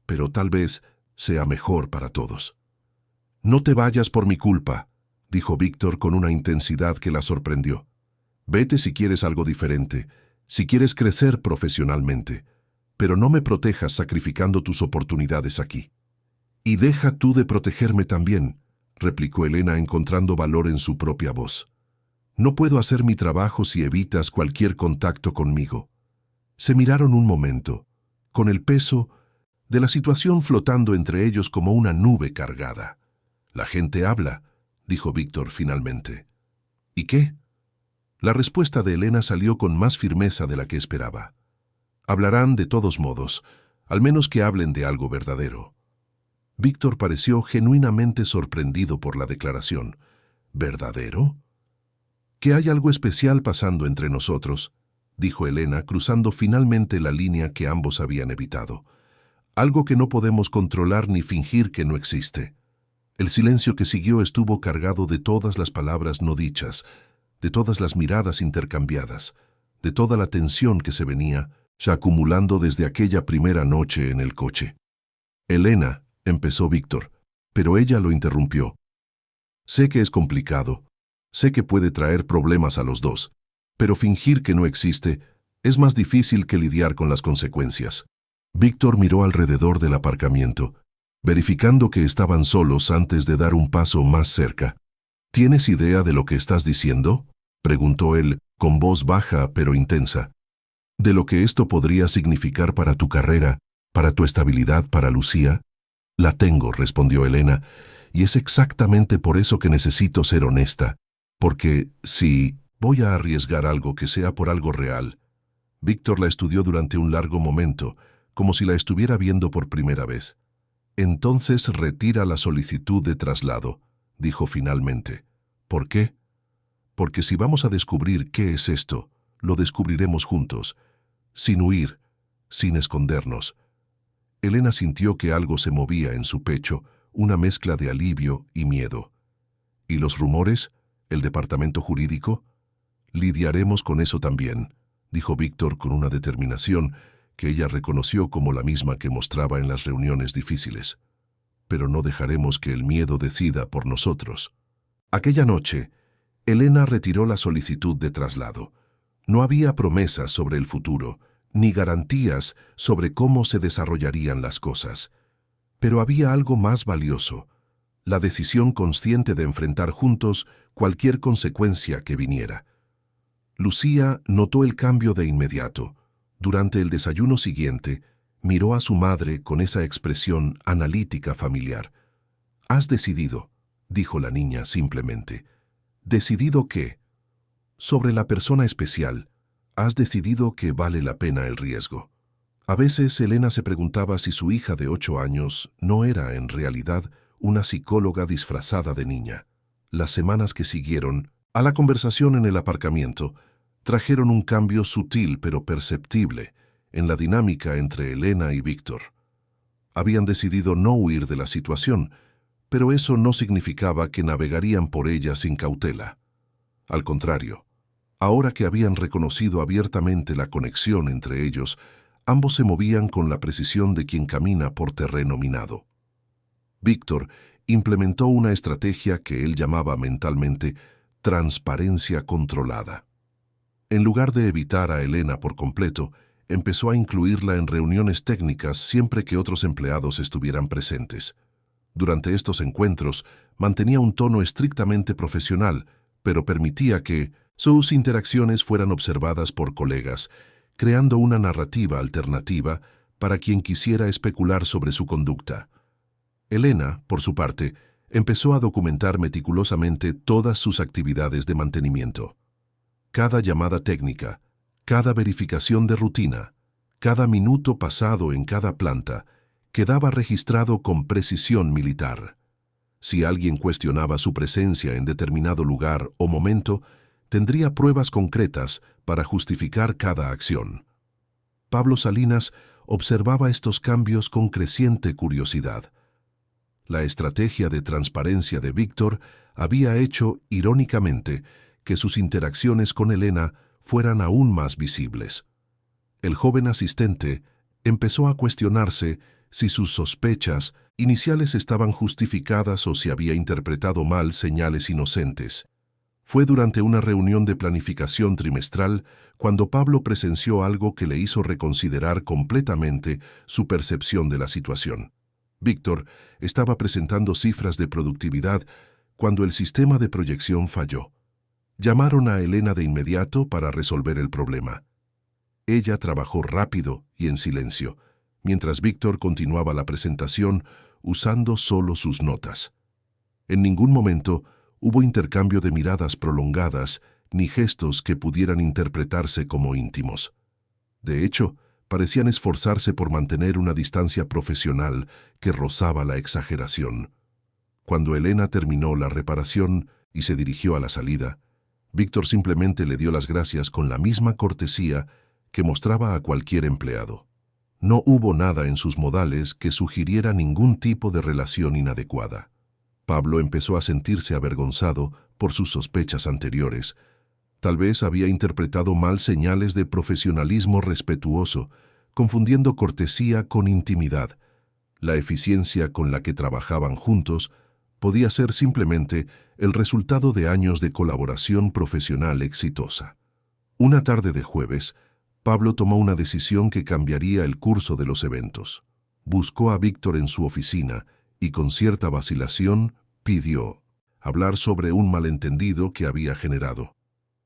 pero tal vez sea mejor para todos. No te vayas por mi culpa, dijo Víctor con una intensidad que la sorprendió. Vete si quieres algo diferente, si quieres crecer profesionalmente, pero no me protejas sacrificando tus oportunidades aquí. Y deja tú de protegerme también, replicó Elena encontrando valor en su propia voz. No puedo hacer mi trabajo si evitas cualquier contacto conmigo. Se miraron un momento, con el peso de la situación flotando entre ellos como una nube cargada. La gente habla, dijo Víctor finalmente. ¿Y qué? La respuesta de Elena salió con más firmeza de la que esperaba. Hablarán de todos modos, al menos que hablen de algo verdadero. Víctor pareció genuinamente sorprendido por la declaración. ¿Verdadero? Que hay algo especial pasando entre nosotros, dijo Elena, cruzando finalmente la línea que ambos habían evitado. Algo que no podemos controlar ni fingir que no existe. El silencio que siguió estuvo cargado de todas las palabras no dichas, de todas las miradas intercambiadas, de toda la tensión que se venía ya acumulando desde aquella primera noche en el coche. Elena, empezó Víctor, pero ella lo interrumpió. Sé que es complicado, sé que puede traer problemas a los dos, pero fingir que no existe es más difícil que lidiar con las consecuencias. Víctor miró alrededor del aparcamiento, verificando que estaban solos antes de dar un paso más cerca. ¿Tienes idea de lo que estás diciendo?, preguntó él, con voz baja pero intensa. ¿De lo que esto podría significar para tu carrera, para tu estabilidad, para Lucía? La tengo, respondió Elena, y es exactamente por eso que necesito ser honesta, porque si voy a arriesgar algo que sea por algo real. Víctor la estudió durante un largo momento, como si la estuviera viendo por primera vez. Entonces retira la solicitud de traslado, dijo finalmente. ¿Por qué? Porque si vamos a descubrir qué es esto, lo descubriremos juntos, sin huir, sin escondernos. Elena sintió que algo se movía en su pecho, una mezcla de alivio y miedo. ¿Y los rumores? ¿El departamento jurídico? Lidiaremos con eso también, dijo Víctor con una determinación que ella reconoció como la misma que mostraba en las reuniones difíciles. Pero no dejaremos que el miedo decida por nosotros. Aquella noche, Elena retiró la solicitud de traslado. No había promesas sobre el futuro, ni garantías sobre cómo se desarrollarían las cosas. Pero había algo más valioso, la decisión consciente de enfrentar juntos cualquier consecuencia que viniera. Lucía notó el cambio de inmediato. Durante el desayuno siguiente, miró a su madre con esa expresión analítica familiar. «Has decidido», dijo la niña simplemente. «¿Decidido qué?» «Sobre la persona especial. Has decidido que vale la pena el riesgo». A veces Elena se preguntaba si su hija de 8 años no era, en realidad, una psicóloga disfrazada de niña. Las semanas que siguieron a la conversación en el aparcamiento trajeron un cambio sutil pero perceptible en la dinámica entre Elena y Víctor. Habían decidido no huir de la situación, pero eso no significaba que navegarían por ella sin cautela. Al contrario, ahora que habían reconocido abiertamente la conexión entre ellos, ambos se movían con la precisión de quien camina por terreno minado. Víctor implementó una estrategia que él llamaba mentalmente transparencia controlada. En lugar de evitar a Elena por completo, empezó a incluirla en reuniones técnicas siempre que otros empleados estuvieran presentes. Durante estos encuentros, mantenía un tono estrictamente profesional, pero permitía que sus interacciones fueran observadas por colegas, creando una narrativa alternativa para quien quisiera especular sobre su conducta. Elena, por su parte, empezó a documentar meticulosamente todas sus actividades de mantenimiento. Cada llamada técnica, cada verificación de rutina, cada minuto pasado en cada planta, quedaba registrado con precisión militar. Si alguien cuestionaba su presencia en determinado lugar o momento, tendría pruebas concretas para justificar cada acción. Pablo Salinas observaba estos cambios con creciente curiosidad. La estrategia de transparencia de Víctor había hecho, irónicamente, que sus interacciones con Elena fueran aún más visibles. El joven asistente empezó a cuestionarse si sus sospechas iniciales estaban justificadas o si había interpretado mal señales inocentes. Fue durante una reunión de planificación trimestral cuando Pablo presenció algo que le hizo reconsiderar completamente su percepción de la situación. Víctor estaba presentando cifras de productividad cuando el sistema de proyección falló. Llamaron a Elena de inmediato para resolver el problema. Ella trabajó rápido y en silencio, mientras Víctor continuaba la presentación usando solo sus notas. En ningún momento hubo intercambio de miradas prolongadas ni gestos que pudieran interpretarse como íntimos. De hecho, parecían esforzarse por mantener una distancia profesional que rozaba la exageración. Cuando Elena terminó la reparación y se dirigió a la salida, Víctor simplemente le dio las gracias con la misma cortesía que mostraba a cualquier empleado. No hubo nada en sus modales que sugiriera ningún tipo de relación inadecuada. Pablo empezó a sentirse avergonzado por sus sospechas anteriores. Tal vez había interpretado mal señales de profesionalismo respetuoso, confundiendo cortesía con intimidad. La eficiencia con la que trabajaban juntos podía ser simplemente el resultado de años de colaboración profesional exitosa. Una tarde de jueves, Pablo tomó una decisión que cambiaría el curso de los eventos. Buscó a Víctor en su oficina y con cierta vacilación pidió hablar sobre un malentendido que había generado.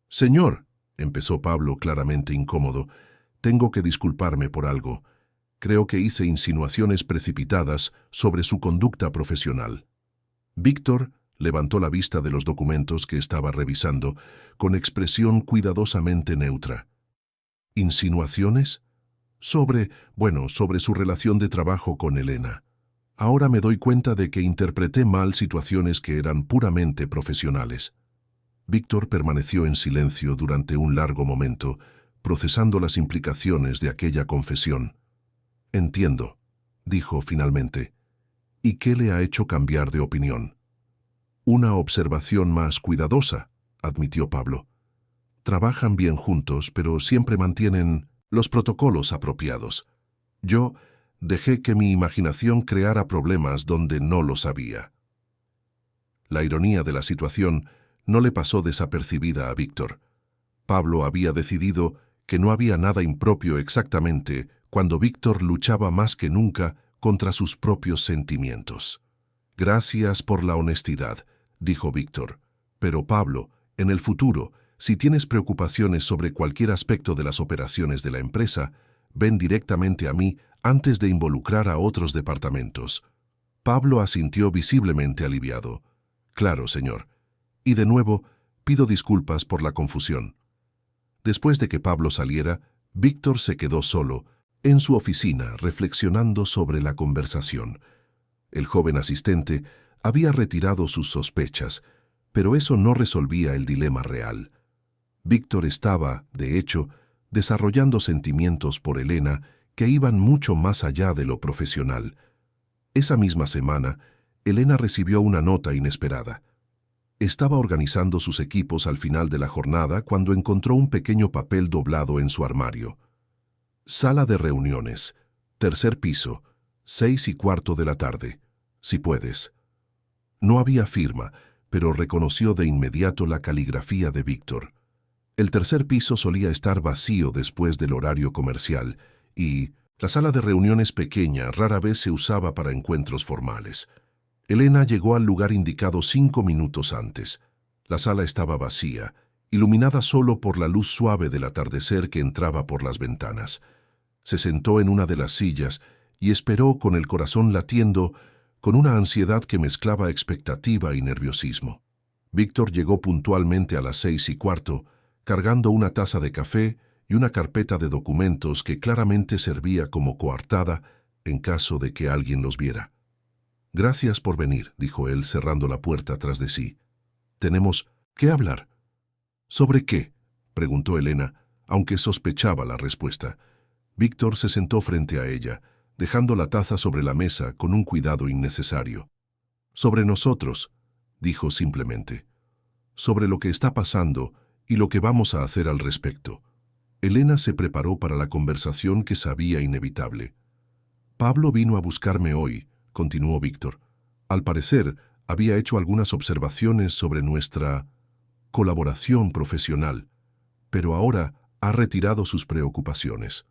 «Señor», empezó Pablo claramente incómodo, «tengo que disculparme por algo. Creo que hice insinuaciones precipitadas sobre su conducta profesional». Víctor levantó la vista de los documentos que estaba revisando con expresión cuidadosamente neutra. ¿Insinuaciones? Sobre su relación de trabajo con Elena. Ahora me doy cuenta de que interpreté mal situaciones que eran puramente profesionales. Víctor permaneció en silencio durante un largo momento, procesando las implicaciones de aquella confesión. «Entiendo», dijo finalmente. «¿Y qué le ha hecho cambiar de opinión?» «Una observación más cuidadosa», admitió Pablo. «Trabajan bien juntos, pero siempre mantienen los protocolos apropiados. Yo dejé que mi imaginación creara problemas donde no los había». La ironía de la situación no le pasó desapercibida a Víctor. Pablo había decidido que no había nada impropio exactamente cuando Víctor luchaba más que nunca contra sus propios sentimientos. «Gracias por la honestidad», dijo Víctor. «Pero Pablo, en el futuro, si tienes preocupaciones sobre cualquier aspecto de las operaciones de la empresa, ven directamente a mí antes de involucrar a otros departamentos». Pablo asintió visiblemente aliviado. «Claro, señor. Y de nuevo, pido disculpas por la confusión». Después de que Pablo saliera, Víctor se quedó solo, en su oficina, reflexionando sobre la conversación. El joven asistente había retirado sus sospechas, pero eso no resolvía el dilema real. Víctor estaba, de hecho, desarrollando sentimientos por Elena que iban mucho más allá de lo profesional. Esa misma semana, Elena recibió una nota inesperada. Estaba organizando sus equipos al final de la jornada cuando encontró un pequeño papel doblado en su armario. «Sala de reuniones, tercer piso, 6:15 de la tarde, si puedes». No había firma, pero reconoció de inmediato la caligrafía de Víctor. El tercer piso solía estar vacío después del horario comercial y la sala de reuniones pequeña rara vez se usaba para encuentros formales. Elena llegó al lugar indicado 5 minutos antes. La sala estaba vacía, iluminada solo por la luz suave del atardecer que entraba por las ventanas. Se sentó en una de las sillas y esperó con el corazón latiendo, con una ansiedad que mezclaba expectativa y nerviosismo. Víctor llegó puntualmente a las 6:15, cargando una taza de café y una carpeta de documentos que claramente servía como coartada en caso de que alguien los viera. «Gracias por venir», dijo él cerrando la puerta tras de sí. «Tenemos que hablar». «¿Sobre qué?», preguntó Elena, aunque sospechaba la respuesta. Víctor se sentó frente a ella, dejando la taza sobre la mesa con un cuidado innecesario. «Sobre nosotros», dijo simplemente. «Sobre lo que está pasando y lo que vamos a hacer al respecto». Elena se preparó para la conversación que sabía inevitable. «Pablo vino a buscarme hoy», continuó Víctor. «Al parecer, había hecho algunas observaciones sobre nuestra colaboración profesional, pero ahora ha retirado sus preocupaciones».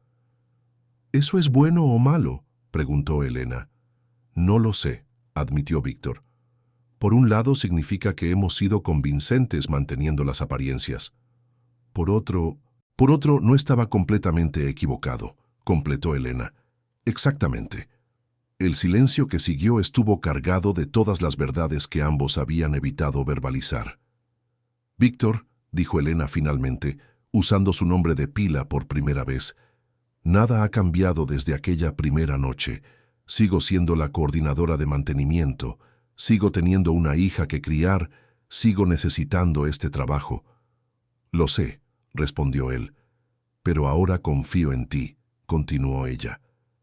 «¿Eso es bueno o malo?», preguntó Elena. «No lo sé», admitió Víctor. «Por un lado significa que hemos sido convincentes manteniendo las apariencias. Por otro, no estaba completamente equivocado», completó Elena. «Exactamente». El silencio que siguió estuvo cargado de todas las verdades que ambos habían evitado verbalizar. «Víctor», dijo Elena finalmente, usando su nombre de pila por primera vez, «nada ha cambiado desde aquella primera noche. Sigo siendo la coordinadora de mantenimiento, sigo teniendo una hija que criar, sigo necesitando este trabajo». «Lo sé», respondió él. «Pero ahora confío en ti», continuó ella,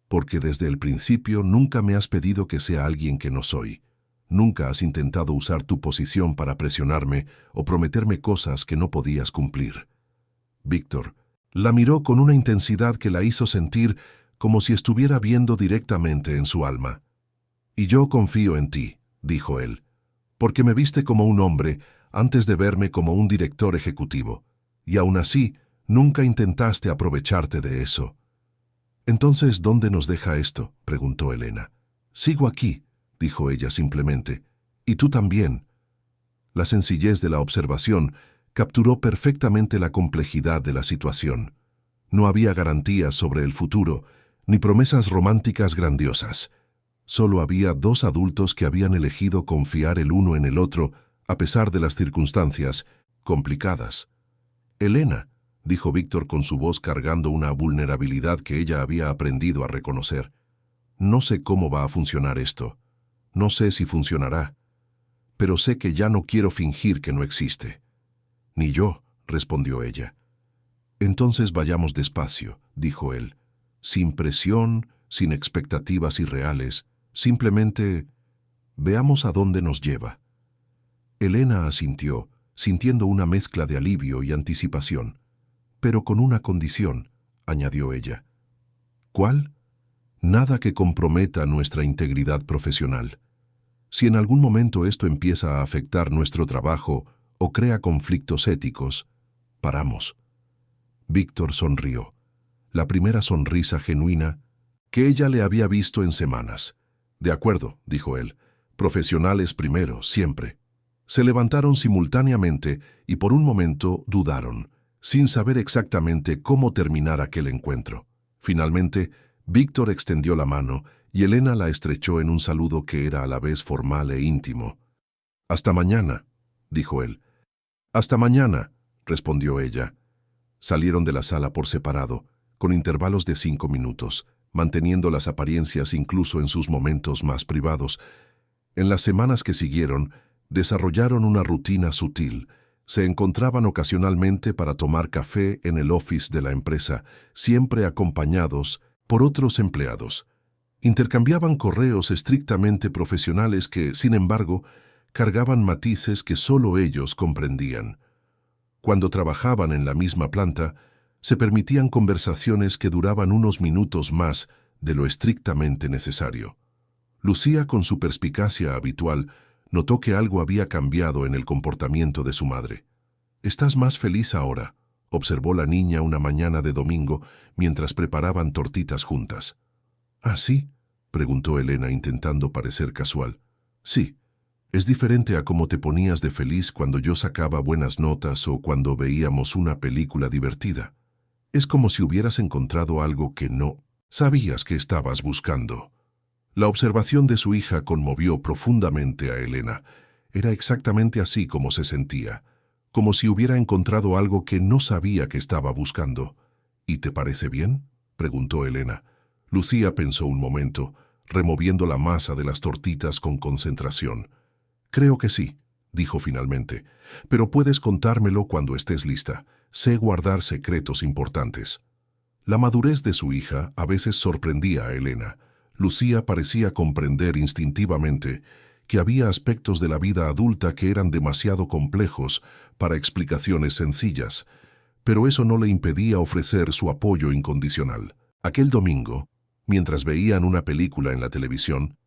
«porque desde el principio nunca me has pedido que sea alguien que no soy. Nunca has intentado usar tu posición para presionarme o prometerme cosas que no podías cumplir». Víctor la miró con una intensidad que la hizo sentir como si estuviera viendo directamente en su alma. «Y yo confío en ti», dijo él, «porque me viste como un hombre antes de verme como un director ejecutivo, y aún así nunca intentaste aprovecharte de eso». «Entonces, ¿dónde nos deja esto?», preguntó Elena. «Sigo aquí», dijo ella simplemente, «y tú también». La sencillez de la observación capturó perfectamente la complejidad de la situación. No había garantías sobre el futuro, ni promesas románticas grandiosas. Solo había dos adultos que habían elegido confiar el uno en el otro, a pesar de las circunstancias complicadas. «Elena», dijo Víctor con su voz cargando una vulnerabilidad que ella había aprendido a reconocer, «no sé cómo va a funcionar esto. No sé si funcionará. Pero sé que ya no quiero fingir que no existe». «Ni yo», respondió ella. «Entonces vayamos despacio», dijo él, «sin presión, sin expectativas irreales, simplemente veamos a dónde nos lleva». Elena asintió, sintiendo una mezcla de alivio y anticipación. «Pero con una condición», añadió ella. «¿Cuál?». «Nada que comprometa nuestra integridad profesional. Si en algún momento esto empieza a afectar nuestro trabajo o crea conflictos éticos, paramos». Víctor sonrió, la primera sonrisa genuina que ella le había visto en semanas. «De acuerdo», dijo él, «profesionales primero, siempre». Se levantaron simultáneamente y por un momento dudaron, sin saber exactamente cómo terminar aquel encuentro. Finalmente, Víctor extendió la mano y Elena la estrechó en un saludo que era a la vez formal e íntimo. «Hasta mañana», dijo él. «Hasta mañana», respondió ella. Salieron de la sala por separado, con intervalos de 5 minutos, manteniendo las apariencias incluso en sus momentos más privados. En las semanas que siguieron, desarrollaron una rutina sutil. Se encontraban ocasionalmente para tomar café en el office de la empresa, siempre acompañados por otros empleados. Intercambiaban correos estrictamente profesionales que, sin embargo, cargaban matices que solo ellos comprendían. Cuando trabajaban en la misma planta, se permitían conversaciones que duraban unos minutos más de lo estrictamente necesario. Lucía, con su perspicacia habitual, notó que algo había cambiado en el comportamiento de su madre. «¿Estás más feliz ahora?», observó la niña una mañana de domingo mientras preparaban tortitas juntas. ¿Ah, sí?, preguntó Elena intentando parecer casual. Sí, es diferente a cómo te ponías de feliz cuando yo sacaba buenas notas o cuando veíamos una película divertida. Es como si hubieras encontrado algo que no sabías que estabas buscando. La observación de su hija conmovió profundamente a Elena. Era exactamente así como se sentía, como si hubiera encontrado algo que no sabía que estaba buscando. ¿Y te parece bien?, preguntó Elena. Lucía pensó un momento, removiendo la masa de las tortitas con concentración. Creo que sí, dijo finalmente, pero puedes contármelo cuando estés lista. Sé guardar secretos importantes. La madurez de su hija a veces sorprendía a Elena. Lucía parecía comprender instintivamente que había aspectos de la vida adulta que eran demasiado complejos para explicaciones sencillas, pero eso no le impedía ofrecer su apoyo incondicional. Aquel domingo, mientras veían una película en la televisión,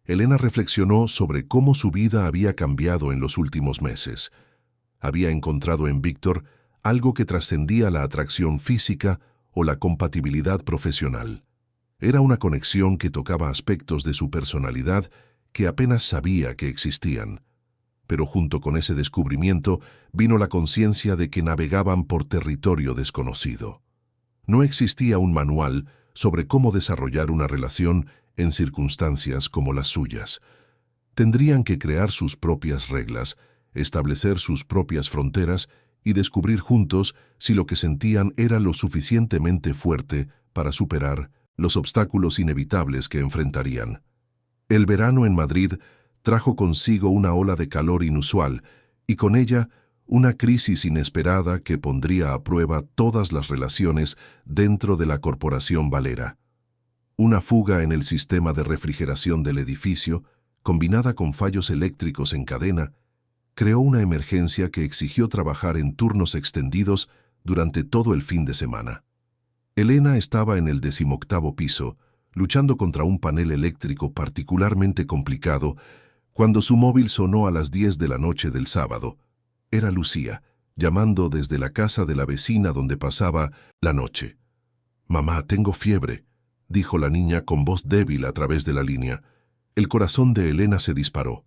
Elena reflexionó sobre cómo su vida había cambiado en los últimos meses. Había encontrado en Víctor algo que trascendía la atracción física o la compatibilidad profesional. Era una conexión que tocaba aspectos de su personalidad que apenas sabía que existían. Pero junto con ese descubrimiento vino la conciencia de que navegaban por territorio desconocido. No existía un manual sobre cómo desarrollar una relación en circunstancias como las suyas. Tendrían que crear sus propias reglas, establecer sus propias fronteras y descubrir juntos si lo que sentían era lo suficientemente fuerte para superar los obstáculos inevitables que enfrentarían. El verano en Madrid trajo consigo una ola de calor inusual y con ella una crisis inesperada que pondría a prueba todas las relaciones dentro de la Corporación Valera. Una fuga en el sistema de refrigeración del edificio, combinada con fallos eléctricos en cadena, creó una emergencia que exigió trabajar en turnos extendidos durante todo el fin de semana. Elena estaba en el 18º piso, luchando contra un panel eléctrico particularmente complicado, cuando su móvil sonó a las 10 de la noche del sábado. Era Lucía, llamando desde la casa de la vecina donde pasaba la noche. «Mamá, tengo fiebre», dijo la niña con voz débil a través de la línea. El corazón de Elena se disparó.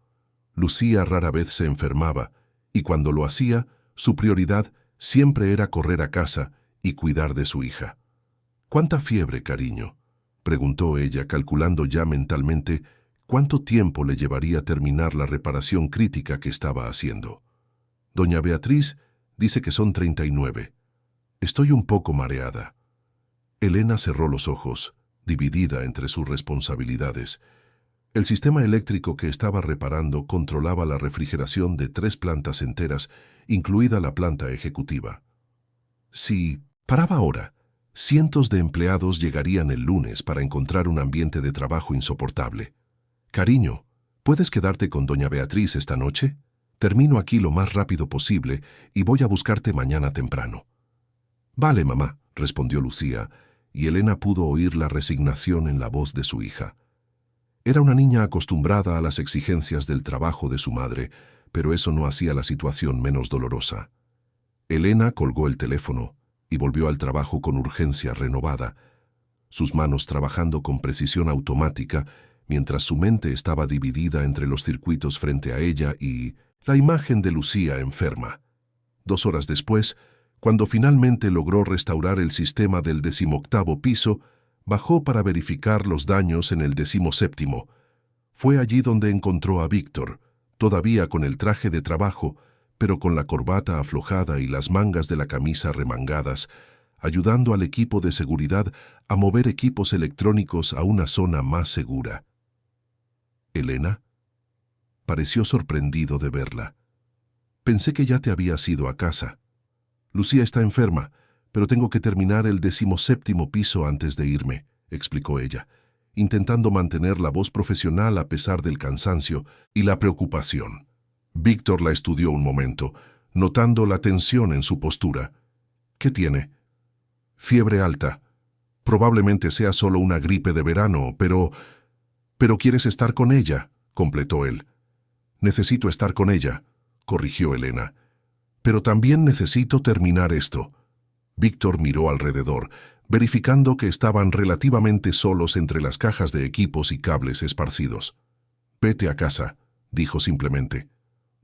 Lucía rara vez se enfermaba, y cuando lo hacía, su prioridad siempre era correr a casa y cuidar de su hija. «¿Cuánta fiebre, cariño?», preguntó ella, calculando ya mentalmente cuánto tiempo le llevaría terminar la reparación crítica que estaba haciendo. «Doña Beatriz dice que son 39. Estoy un poco mareada». Elena cerró los ojos, dividida entre sus responsabilidades. El sistema eléctrico que estaba reparando controlaba la refrigeración de 3 plantas enteras, incluida la planta ejecutiva. Si paraba ahora, cientos de empleados llegarían el lunes para encontrar un ambiente de trabajo insoportable. «Cariño, ¿puedes quedarte con doña Beatriz esta noche? Termino aquí lo más rápido posible y voy a buscarte mañana temprano». «Vale, mamá», respondió Lucía, y Elena pudo oír la resignación en la voz de su hija. Era una niña acostumbrada a las exigencias del trabajo de su madre, pero eso no hacía la situación menos dolorosa. Elena colgó el teléfono y volvió al trabajo con urgencia renovada, sus manos trabajando con precisión automática, mientras su mente estaba dividida entre los circuitos frente a ella y la imagen de Lucía enferma. 2 horas después, cuando finalmente logró restaurar el sistema del 18º piso, bajó para verificar los daños en el 17º. Fue allí donde encontró a Víctor, todavía con el traje de trabajo, pero con la corbata aflojada y las mangas de la camisa remangadas, ayudando al equipo de seguridad a mover equipos electrónicos a una zona más segura. «¿Elena?», pareció sorprendido de verla. «Pensé que ya te habías ido a casa. Lucía está enferma, pero tengo que terminar el 17º piso antes de irme», explicó ella, intentando mantener la voz profesional a pesar del cansancio y la preocupación. Víctor la estudió un momento, notando la tensión en su postura. «¿Qué tiene?» «Fiebre alta. Probablemente sea solo una gripe de verano, pero quieres estar con ella», completó él. «Necesito estar con ella», corrigió Elena. «Pero también necesito terminar esto». Víctor miró alrededor, verificando que estaban relativamente solos entre las cajas de equipos y cables esparcidos. «Vete a casa», dijo simplemente.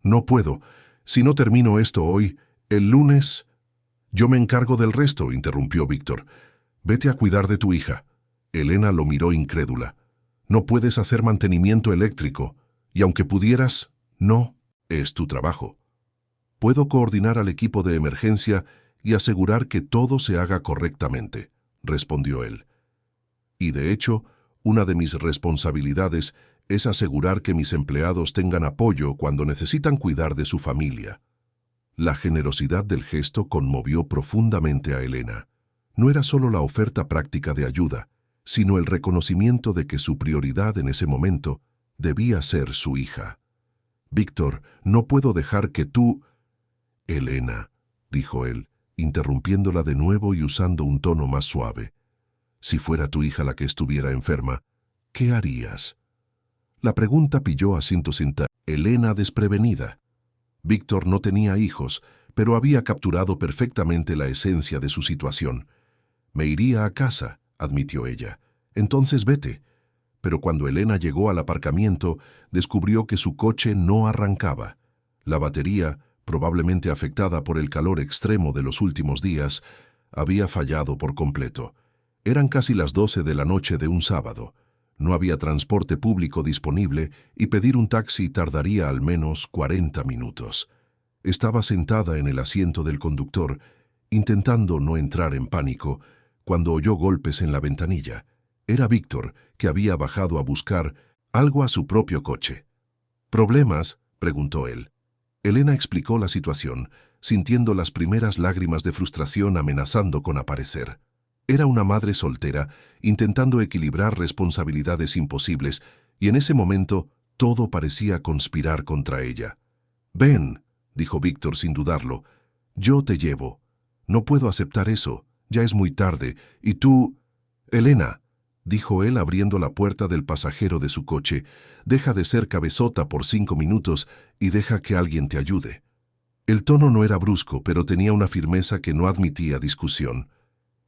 «No puedo. Si no termino esto hoy, el lunes...» «Yo me encargo del resto», interrumpió Víctor. «Vete a cuidar de tu hija». Elena lo miró incrédula. «No puedes hacer mantenimiento eléctrico, y aunque pudieras, no, es tu trabajo». «Puedo coordinar al equipo de emergencia y asegurar que todo se haga correctamente», respondió él. «Y de hecho, una de mis responsabilidades es asegurar que mis empleados tengan apoyo cuando necesitan cuidar de su familia». La generosidad del gesto conmovió profundamente a Elena. No era solo la oferta práctica de ayuda, sino el reconocimiento de que su prioridad en ese momento debía ser su hija. «Víctor, no puedo dejar que tú...» «Elena», dijo él, interrumpiéndola de nuevo y usando un tono más suave. «Si fuera tu hija la que estuviera enferma, ¿qué harías?» La pregunta pilló a Cinta, Elena desprevenida. Víctor no tenía hijos, pero había capturado perfectamente la esencia de su situación. «Me iría a casa», admitió ella. «Entonces vete». Pero cuando Elena llegó al aparcamiento, descubrió que su coche no arrancaba. La batería, probablemente afectada por el calor extremo de los últimos días, había fallado por completo. Eran casi las 12 de la noche de un sábado. No había transporte público disponible y pedir un taxi tardaría al menos 40 minutos. Estaba sentada en el asiento del conductor, intentando no entrar en pánico, cuando oyó golpes en la ventanilla. Era Víctor, que había bajado a buscar algo a su propio coche. «¿Problemas?», preguntó él. Elena explicó la situación, sintiendo las primeras lágrimas de frustración amenazando con aparecer. Era una madre soltera, intentando equilibrar responsabilidades imposibles, y en ese momento todo parecía conspirar contra ella. «Ven», dijo Víctor sin dudarlo, «yo te llevo. No puedo aceptar eso, ya es muy tarde, y tú...» «Elena», dijo él abriendo la puerta del pasajero de su coche, «deja de ser cabezota por 5 minutos y deja que alguien te ayude». El tono no era brusco, pero tenía una firmeza que no admitía discusión.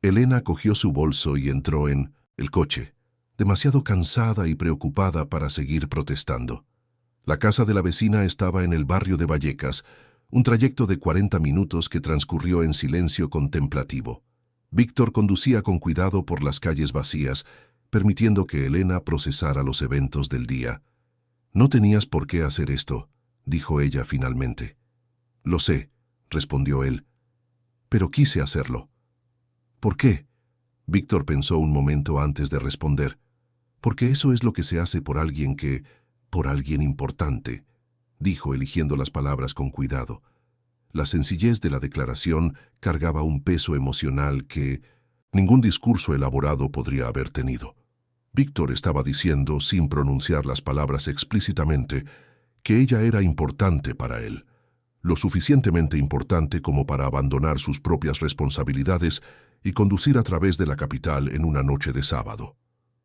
Elena cogió su bolso y entró en el coche, demasiado cansada y preocupada para seguir protestando. La casa de la vecina estaba en el barrio de Vallecas, un trayecto de 40 minutos que transcurrió en silencio contemplativo. Víctor conducía con cuidado por las calles vacías, permitiendo que Elena procesara los eventos del día. «No tenías por qué hacer esto», dijo ella finalmente. «Lo sé», respondió él, «pero quise hacerlo». «¿Por qué?», Víctor pensó un momento antes de responder. «Porque eso es lo que se hace por alguien por alguien importante», dijo eligiendo las palabras con cuidado. La sencillez de la declaración cargaba un peso emocional que ningún discurso elaborado podría haber tenido. Víctor estaba diciendo, sin pronunciar las palabras explícitamente, que ella era importante para él, lo suficientemente importante como para abandonar sus propias responsabilidades y conducir a través de la capital en una noche de sábado.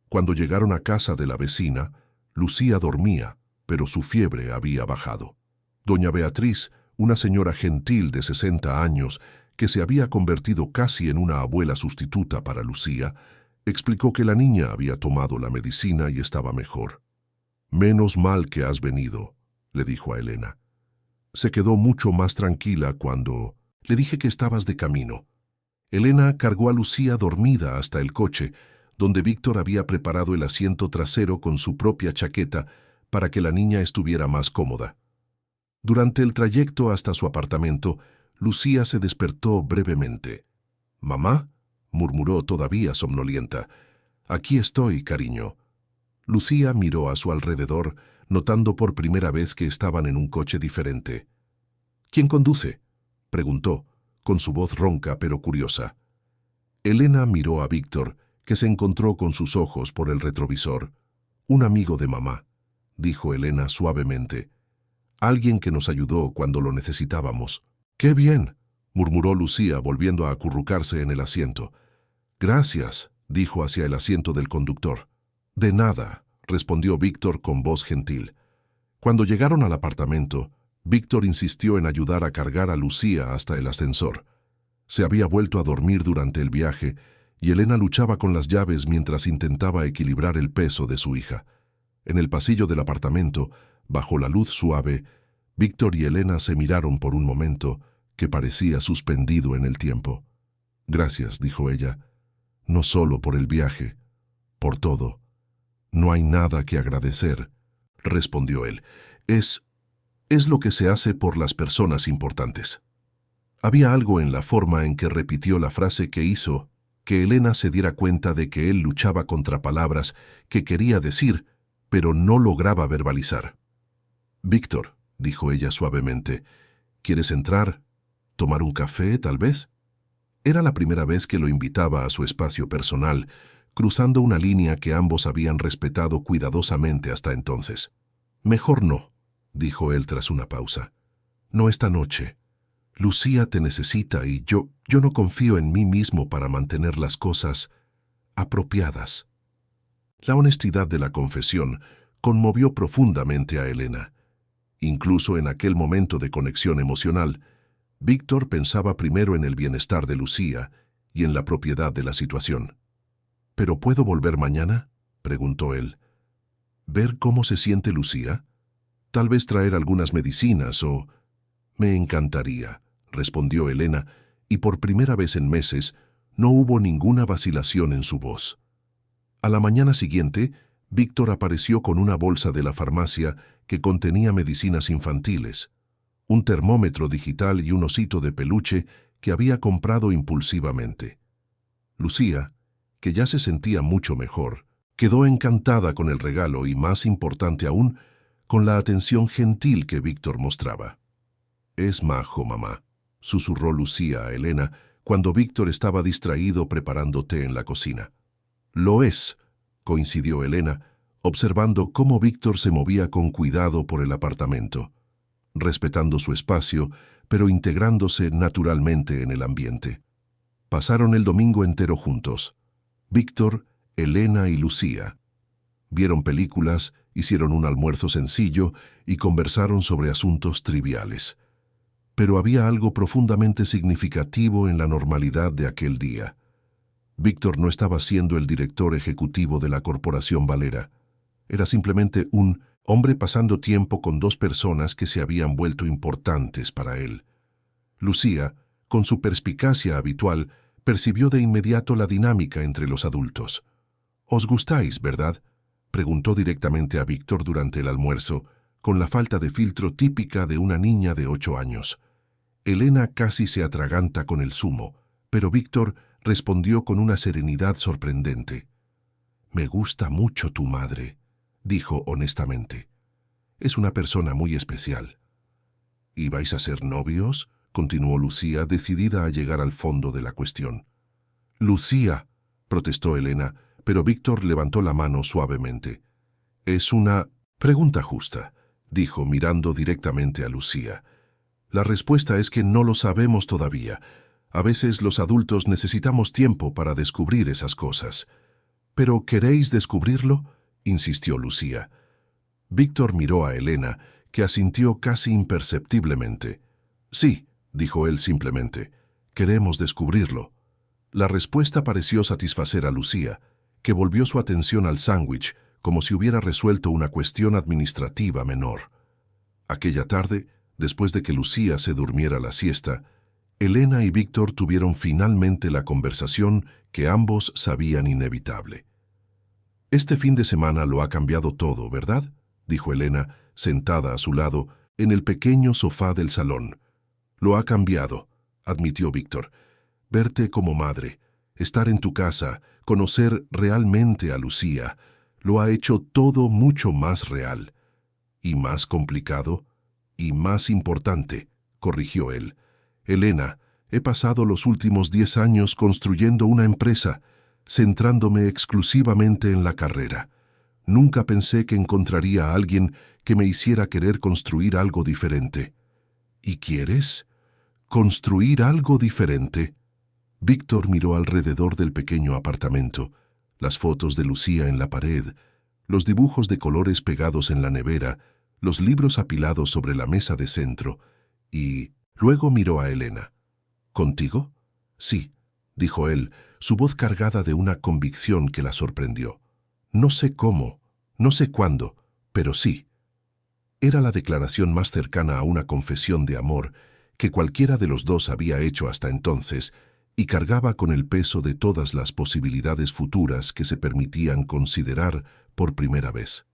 Cuando llegaron a casa de la vecina, Lucía dormía, pero su fiebre había bajado. Doña Beatriz, una señora gentil de 60 años, que se había convertido casi en una abuela sustituta para Lucía, explicó que la niña había tomado la medicina y estaba mejor. «Menos mal que has venido», le dijo a Elena. Se quedó mucho más tranquila cuando le dije que estabas de camino. Elena cargó a Lucía dormida hasta el coche, donde Víctor había preparado el asiento trasero con su propia chaqueta para que la niña estuviera más cómoda. Durante el trayecto hasta su apartamento, Lucía se despertó brevemente. «¿Mamá?», murmuró todavía somnolienta. «Aquí estoy, cariño». Lucía miró a su alrededor, notando por primera vez que estaban en un coche diferente. «¿Quién conduce?», preguntó, con su voz ronca pero curiosa. Elena miró a Víctor, que se encontró con sus ojos por el retrovisor. «Un amigo de mamá», dijo Elena suavemente. «Alguien que nos ayudó cuando lo necesitábamos». «¡Qué bien!», murmuró Lucía volviendo a acurrucarse en el asiento. «Gracias», dijo hacia el asiento del conductor. «De nada», respondió Víctor con voz gentil. Cuando llegaron al apartamento, Víctor insistió en ayudar a cargar a Lucía hasta el ascensor. Se había vuelto a dormir durante el viaje y Elena luchaba con las llaves mientras intentaba equilibrar el peso de su hija. En el pasillo del apartamento, bajo la luz suave, Víctor y Elena se miraron por un momento que parecía suspendido en el tiempo. «Gracias», dijo ella, «no solo por el viaje, por todo». «No hay nada que agradecer», respondió él. Es lo que se hace por las personas importantes». Había algo en la forma en que repitió la frase que hizo que Elena se diera cuenta de que él luchaba contra palabras que quería decir, pero no lograba verbalizar. «Víctor», dijo ella suavemente, «¿quieres entrar? ¿Tomar un café, tal vez?» Era la primera vez que lo invitaba a su espacio personal, cruzando una línea que ambos habían respetado cuidadosamente hasta entonces. «Mejor no», dijo él tras una pausa. «No esta noche. Lucía te necesita y yo no confío en mí mismo para mantener las cosas apropiadas». La honestidad de la confesión conmovió profundamente a Elena. Incluso en aquel momento de conexión emocional, Víctor pensaba primero en el bienestar de Lucía y en la propiedad de la situación. «¿Pero puedo volver mañana?», preguntó él. «¿Ver cómo se siente Lucía? Tal vez traer algunas medicinas o...». «Me encantaría», respondió Elena, y por primera vez en meses no hubo ninguna vacilación en su voz. A la mañana siguiente, Víctor apareció con una bolsa de la farmacia que contenía medicinas infantiles, un termómetro digital y un osito de peluche que había comprado impulsivamente. Lucía, que ya se sentía mucho mejor, quedó encantada con el regalo y, más importante aún, con la atención gentil que Víctor mostraba. «Es majo, mamá», susurró Lucía a Elena cuando Víctor estaba distraído preparando té en la cocina. «Lo es», coincidió Elena, observando cómo Víctor se movía con cuidado por el apartamento, respetando su espacio, pero integrándose naturalmente en el ambiente. Pasaron el domingo entero juntos. Víctor, Elena y Lucía. Vieron películas, hicieron un almuerzo sencillo y conversaron sobre asuntos triviales. Pero había algo profundamente significativo en la normalidad de aquel día. Víctor no estaba siendo el director ejecutivo de la Corporación Valera. Era simplemente un hombre pasando tiempo con dos personas que se habían vuelto importantes para él. Lucía, con su perspicacia habitual, percibió de inmediato la dinámica entre los adultos. «¿Os gustáis, verdad?», preguntó directamente a Víctor durante el almuerzo, con la falta de filtro típica de una niña de 8 años. Elena casi se atraganta con el zumo, pero Víctor respondió con una serenidad sorprendente. «Me gusta mucho tu madre», dijo honestamente. «Es una persona muy especial». «¿Y vais a ser novios?», continuó Lucía, decidida a llegar al fondo de la cuestión. «Lucía», protestó Elena, pero Víctor levantó la mano suavemente. «Es una pregunta justa», dijo mirando directamente a Lucía. «La respuesta es que no lo sabemos todavía. A veces los adultos necesitamos tiempo para descubrir esas cosas». «¿Pero queréis descubrirlo?», insistió Lucía. Víctor miró a Elena, que asintió casi imperceptiblemente. «Sí», dijo él simplemente, «queremos descubrirlo». La respuesta pareció satisfacer a Lucía, que volvió su atención al sándwich como si hubiera resuelto una cuestión administrativa menor. Aquella tarde, después de que Lucía se durmiera la siesta, Elena y Víctor tuvieron finalmente la conversación que ambos sabían inevitable. «Este fin de semana lo ha cambiado todo, ¿verdad?», dijo Elena, sentada a su lado, en el pequeño sofá del salón. «Lo ha cambiado», admitió Víctor. «Verte como madre, estar en tu casa, conocer realmente a Lucía, lo ha hecho todo mucho más real. Y más complicado, y más importante», corrigió él. «Elena, he pasado los últimos 10 años construyendo una empresa, centrándome exclusivamente en la carrera. Nunca pensé que encontraría a alguien que me hiciera querer construir algo diferente». «¿Y quieres? ¿Construir algo diferente?». Víctor miró alrededor del pequeño apartamento, las fotos de Lucía en la pared, los dibujos de colores pegados en la nevera, los libros apilados sobre la mesa de centro, y luego miró a Elena. «¿Contigo?». Sí, dijo él, su voz cargada de una convicción que la sorprendió. No sé cómo, no sé cuándo, pero sí. Era la declaración más cercana a una confesión de amor que cualquiera de los dos había hecho hasta entonces, y cargaba con el peso de todas las posibilidades futuras que se permitían considerar por primera vez.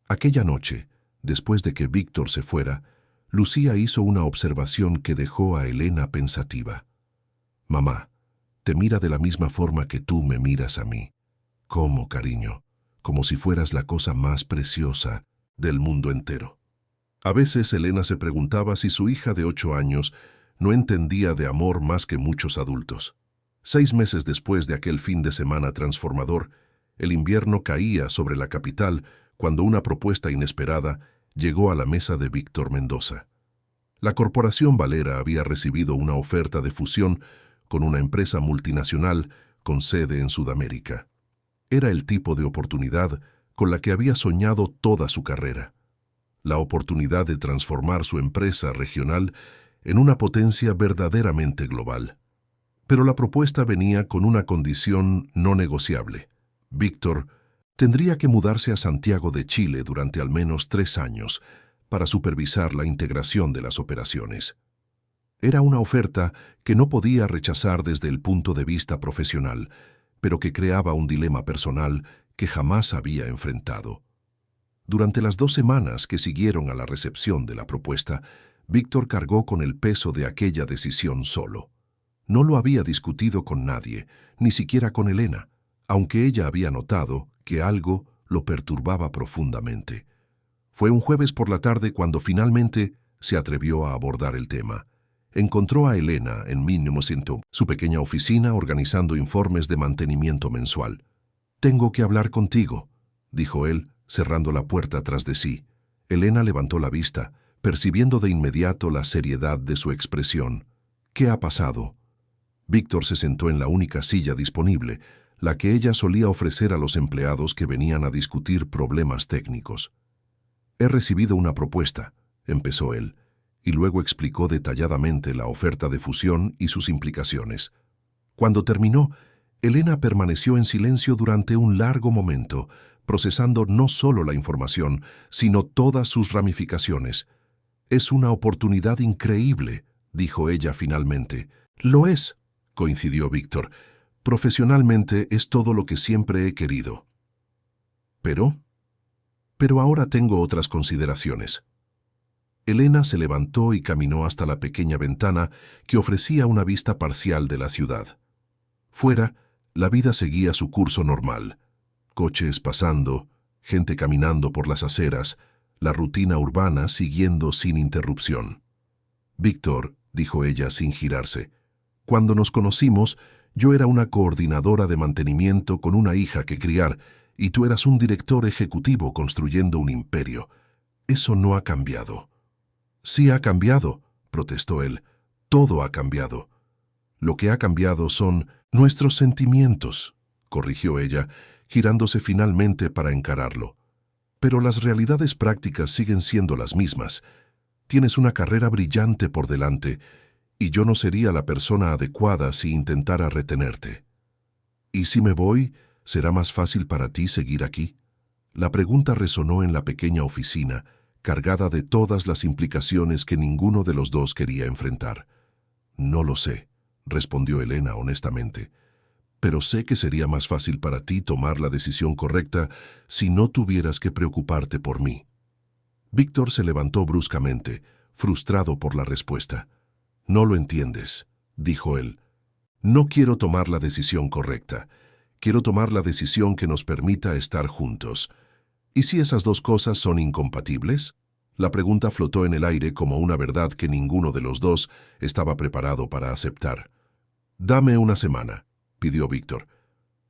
Aquella noche, después de que Víctor se fuera, Lucía hizo una observación que dejó a Elena pensativa. «Mamá, te mira de la misma forma que tú me miras a mí. ¿Cómo, cariño? Como si fueras la cosa más preciosa del mundo entero». A veces Elena se preguntaba si su hija de 8 años no entendía de amor más que muchos adultos. 6 meses después de aquel fin de semana transformador, el invierno caía sobre la capital cuando una propuesta inesperada llegó a la mesa de Víctor Mendoza. La Corporación Valera había recibido una oferta de fusión con una empresa multinacional con sede en Sudamérica. Era el tipo de oportunidad con la que había soñado toda su carrera. La oportunidad de transformar su empresa regional en una potencia verdaderamente global. Pero la propuesta venía con una condición no negociable. Víctor tendría que mudarse a Santiago de Chile durante al menos 3 años para supervisar la integración de las operaciones. Era una oferta que no podía rechazar desde el punto de vista profesional, pero que creaba un dilema personal que jamás había enfrentado. Durante las 2 semanas que siguieron a la recepción de la propuesta, Víctor cargó con el peso de aquella decisión solo. No lo había discutido con nadie, ni siquiera con Elena, aunque ella había notado que algo lo perturbaba profundamente. Fue un jueves por la tarde cuando finalmente se atrevió a abordar el tema. Encontró a Elena en Minnemosinto, su pequeña oficina, organizando informes de mantenimiento mensual. «Tengo que hablar contigo», dijo él, cerrando la puerta tras de sí. Elena levantó la vista, percibiendo de inmediato la seriedad de su expresión. «¿Qué ha pasado?» Víctor se sentó en la única silla disponible, la que ella solía ofrecer a los empleados que venían a discutir problemas técnicos. «He recibido una propuesta», empezó él, y luego explicó detalladamente la oferta de fusión y sus implicaciones. Cuando terminó, Elena permaneció en silencio durante un largo momento, procesando no solo la información, sino todas sus ramificaciones. «Es una oportunidad increíble», dijo ella finalmente. «Lo es», coincidió Víctor. «Profesionalmente es todo lo que siempre he querido». Pero ahora tengo otras consideraciones». Elena se levantó y caminó hasta la pequeña ventana que ofrecía una vista parcial de la ciudad. Fuera, la vida seguía su curso normal. Coches pasando, gente caminando por las aceras, la rutina urbana siguiendo sin interrupción. «Víctor», dijo ella sin girarse, «cuando nos conocimos, yo era una coordinadora de mantenimiento con una hija que criar, y tú eras un director ejecutivo construyendo un imperio. Eso no ha cambiado». «Sí ha cambiado», protestó él. «Todo ha cambiado». «Lo que ha cambiado son nuestros sentimientos», corrigió ella, girándose finalmente para encararlo. «Pero las realidades prácticas siguen siendo las mismas. Tienes una carrera brillante por delante, y yo no sería la persona adecuada si intentara retenerte». «¿Y si me voy, será más fácil para ti seguir aquí?» La pregunta resonó en la pequeña oficina, cargada de todas las implicaciones que ninguno de los dos quería enfrentar. «No lo sé», respondió Elena honestamente, «pero sé que sería más fácil para ti tomar la decisión correcta si no tuvieras que preocuparte por mí». Víctor se levantó bruscamente, frustrado por la respuesta. «No lo entiendes», dijo él. «No quiero tomar la decisión correcta. Quiero tomar la decisión que nos permita estar juntos. ¿Y si esas dos cosas son incompatibles?». La pregunta flotó en el aire como una verdad que ninguno de los dos estaba preparado para aceptar. «Dame una semana», pidió Víctor.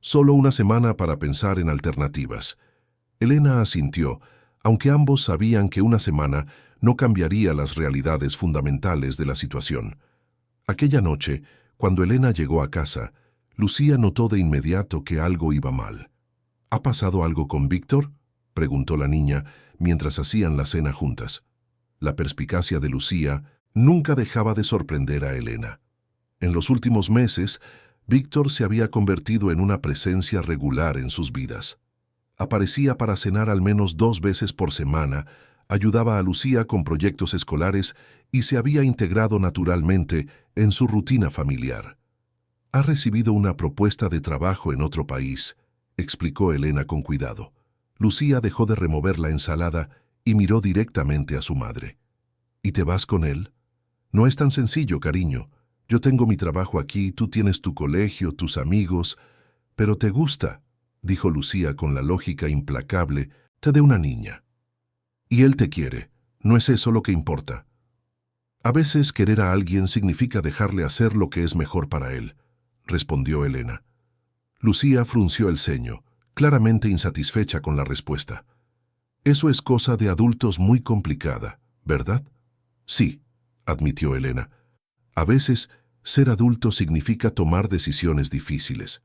«Solo una semana para pensar en alternativas». Elena asintió, aunque ambos sabían que una semana no cambiaría las realidades fundamentales de la situación. Aquella noche, cuando Elena llegó a casa, Lucía notó de inmediato que algo iba mal. «¿Ha pasado algo con Víctor?», preguntó la niña mientras hacían la cena juntas. La perspicacia de Lucía nunca dejaba de sorprender a Elena. En los últimos meses, Víctor se había convertido en una presencia regular en sus vidas. Aparecía para cenar al menos 2 veces por semana, ayudaba a Lucía con proyectos escolares y se había integrado naturalmente en su rutina familiar. «Ha recibido una propuesta de trabajo en otro país», explicó Elena con cuidado. Lucía dejó de remover la ensalada y miró directamente a su madre. «¿Y te vas con él?» «No es tan sencillo, cariño. Yo tengo mi trabajo aquí, tú tienes tu colegio, tus amigos. Pero te gusta», dijo Lucía con la lógica implacable de una niña. «Y él te quiere. ¿No es eso lo que importa?» «A veces querer a alguien significa dejarle hacer lo que es mejor para él», respondió Elena. Lucía frunció el ceño, claramente insatisfecha con la respuesta. «Eso es cosa de adultos muy complicada, ¿verdad?» «Sí», admitió Elena. «A veces, ser adulto significa tomar decisiones difíciles».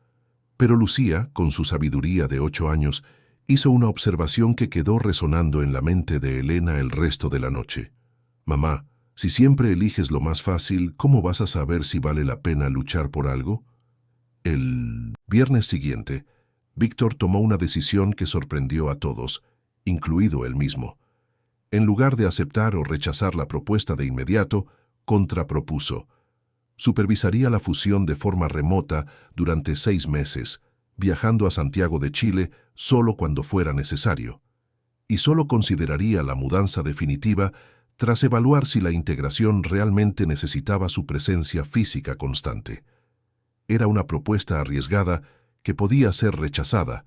Pero Lucía, con su sabiduría de 8 años, hizo una observación que quedó resonando en la mente de Elena el resto de la noche. «Mamá, si siempre eliges lo más fácil, ¿cómo vas a saber si vale la pena luchar por algo?» El viernes siguiente, Víctor tomó una decisión que sorprendió a todos, incluido él mismo. En lugar de aceptar o rechazar la propuesta de inmediato, contrapropuso. Supervisaría la fusión de forma remota durante 6 meses, viajando a Santiago de Chile solo cuando fuera necesario. Y solo consideraría la mudanza definitiva tras evaluar si la integración realmente necesitaba su presencia física constante. Era una propuesta arriesgada que podía ser rechazada,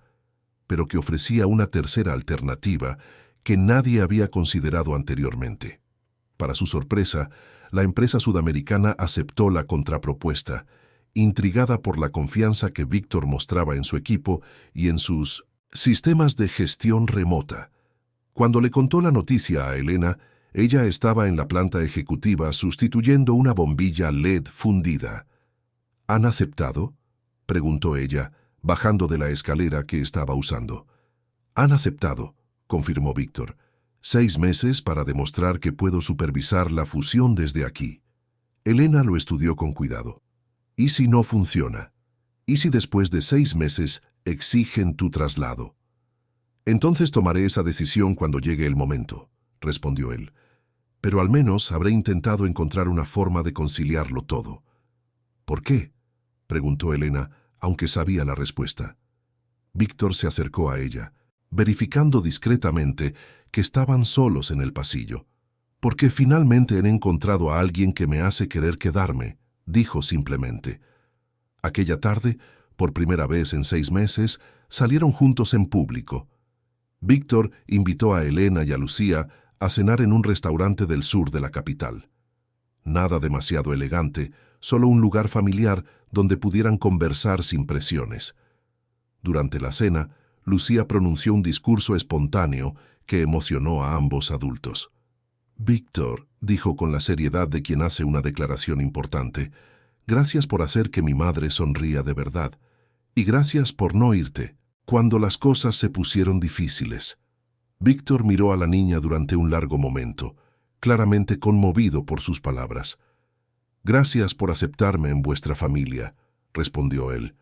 pero que ofrecía una tercera alternativa que nadie había considerado anteriormente. Para su sorpresa, la empresa sudamericana aceptó la contrapropuesta, intrigada por la confianza que Víctor mostraba en su equipo y en sus sistemas de gestión remota. Cuando le contó la noticia a Elena, ella estaba en la planta ejecutiva sustituyendo una bombilla LED fundida. «¿Han aceptado?», preguntó ella, bajando de la escalera que estaba usando. «Han aceptado», confirmó Víctor. 6 meses para demostrar que puedo supervisar la fusión desde aquí. Elena lo estudió con cuidado. «¿Y si no funciona? ¿Y si después de 6 meses exigen tu traslado?» «Entonces tomaré esa decisión cuando llegue el momento», respondió él. «Pero al menos habré intentado encontrar una forma de conciliarlo todo». «¿Por qué?», preguntó Elena, aunque sabía la respuesta. Víctor se acercó a ella, verificando discretamente que estaban solos en el pasillo. «Porque finalmente he encontrado a alguien que me hace querer quedarme», dijo simplemente. Aquella tarde, por primera vez en 6 meses, salieron juntos en público. Víctor invitó a Elena y a Lucía a cenar en un restaurante del sur de la capital. Nada demasiado elegante, solo un lugar familiar donde pudieran conversar sin presiones. Durante la cena, Lucía pronunció un discurso espontáneo que emocionó a ambos adultos. «Víctor», dijo con la seriedad de quien hace una declaración importante, «gracias por hacer que mi madre sonría de verdad. Y gracias por no irte cuando las cosas se pusieron difíciles». Víctor miró a la niña durante un largo momento, claramente conmovido por sus palabras. «Gracias por aceptarme en vuestra familia», respondió él,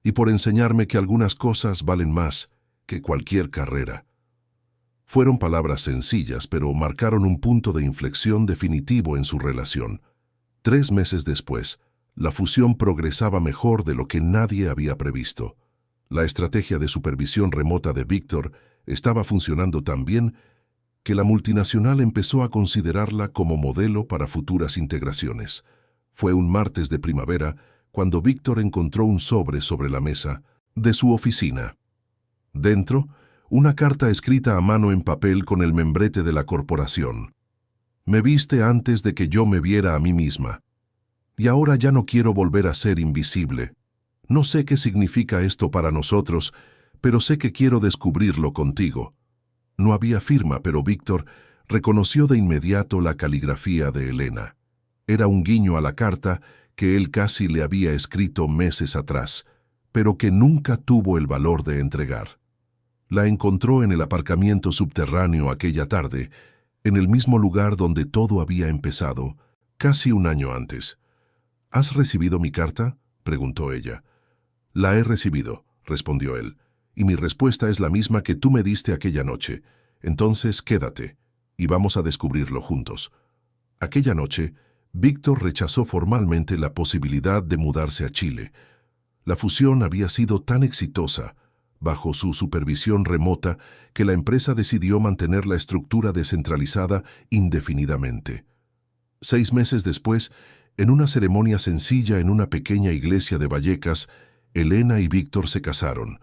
«y por enseñarme que algunas cosas valen más que cualquier carrera». Fueron palabras sencillas, pero marcaron un punto de inflexión definitivo en su relación. 3 meses después, la fusión progresaba mejor de lo que nadie había previsto. La estrategia de supervisión remota de Víctor estaba funcionando tan bien que la multinacional empezó a considerarla como modelo para futuras integraciones. Fue un martes de primavera cuando Víctor encontró un sobre la mesa de su oficina. Dentro, una carta escrita a mano en papel con el membrete de la corporación. «Me viste antes de que yo me viera a mí misma. Y ahora ya no quiero volver a ser invisible. No sé qué significa esto para nosotros, pero sé que quiero descubrirlo contigo». No había firma, pero Víctor reconoció de inmediato la caligrafía de Elena. Era un guiño a la carta que él casi le había escrito meses atrás, pero que nunca tuvo el valor de entregar. La encontró en el aparcamiento subterráneo aquella tarde, en el mismo lugar donde todo había empezado, casi un año antes. ¿Has recibido mi carta?, preguntó ella. La he recibido, respondió él, y mi respuesta es la misma que tú me diste aquella noche. Entonces quédate, y vamos a descubrirlo juntos. Aquella noche, Víctor rechazó formalmente la posibilidad de mudarse a Chile. La fusión había sido tan exitosa, bajo su supervisión remota, que la empresa decidió mantener la estructura descentralizada indefinidamente. 6 meses después, en una ceremonia sencilla en una pequeña iglesia de Vallecas, Elena y Víctor se casaron.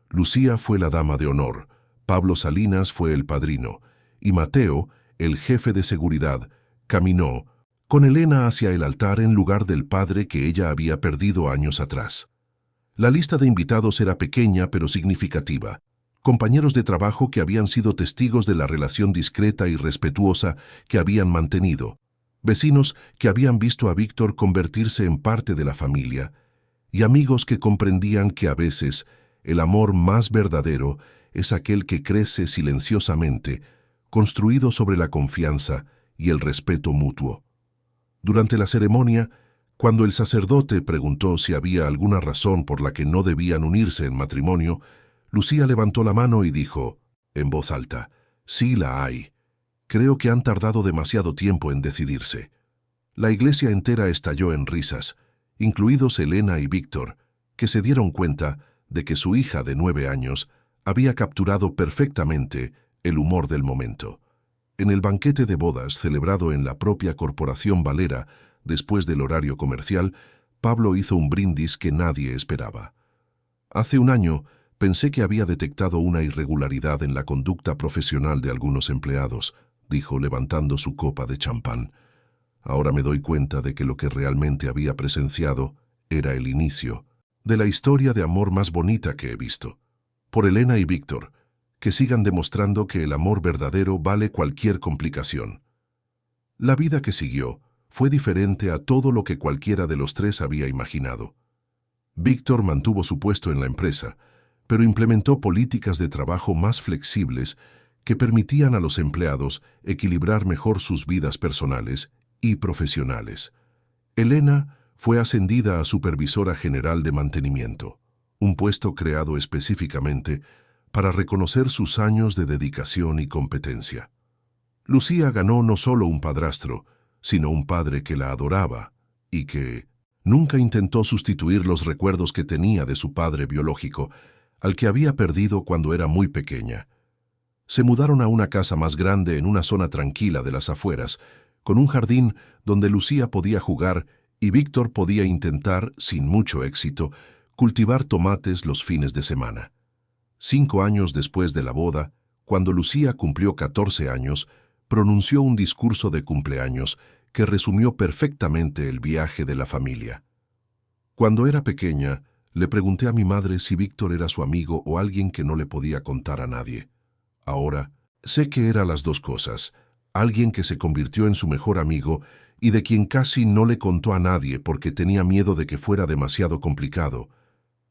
Lucía fue la dama de honor, Pablo Salinas fue el padrino, y Mateo, el jefe de seguridad, caminó con Elena hacia el altar en lugar del padre que ella había perdido años atrás. La lista de invitados era pequeña pero significativa. Compañeros de trabajo que habían sido testigos de la relación discreta y respetuosa que habían mantenido. Vecinos que habían visto a Víctor convertirse en parte de la familia. Y amigos que comprendían que a veces el amor más verdadero es aquel que crece silenciosamente, construido sobre la confianza y el respeto mutuo. Durante la ceremonia, cuando el sacerdote preguntó si había alguna razón por la que no debían unirse en matrimonio, Lucía levantó la mano y dijo, en voz alta, «Sí la hay. Creo que han tardado demasiado tiempo en decidirse». La iglesia entera estalló en risas, incluidos Elena y Víctor, que se dieron cuenta de que su hija de 9 años había capturado perfectamente el humor del momento. En el banquete de bodas celebrado en la propia Corporación Valera, después del horario comercial, Pablo hizo un brindis que nadie esperaba. Hace un año pensé que había detectado una irregularidad en la conducta profesional de algunos empleados, dijo levantando su copa de champán. Ahora me doy cuenta de que lo que realmente había presenciado era el inicio de la historia de amor más bonita que he visto. Por Elena y Víctor, que sigan demostrando que el amor verdadero vale cualquier complicación. La vida que siguió fue diferente a todo lo que cualquiera de los tres había imaginado. Víctor mantuvo su puesto en la empresa, pero implementó políticas de trabajo más flexibles que permitían a los empleados equilibrar mejor sus vidas personales y profesionales. Elena fue ascendida a supervisora general de mantenimiento, un puesto creado específicamente para reconocer sus años de dedicación y competencia. Lucía ganó no solo un padrastro, sino un padre que la adoraba y que nunca intentó sustituir los recuerdos que tenía de su padre biológico, al que había perdido cuando era muy pequeña. Se mudaron a una casa más grande en una zona tranquila de las afueras, con un jardín donde Lucía podía jugar y Víctor podía intentar, sin mucho éxito, cultivar tomates los fines de semana. 5 años después de la boda, cuando Lucía cumplió 14 años, pronunció un discurso de cumpleaños que resumió perfectamente el viaje de la familia. Cuando era pequeña, le pregunté a mi madre si Víctor era su amigo o alguien que no le podía contar a nadie. Ahora, sé que era las dos cosas, alguien que se convirtió en su mejor amigo y de quien casi no le contó a nadie porque tenía miedo de que fuera demasiado complicado.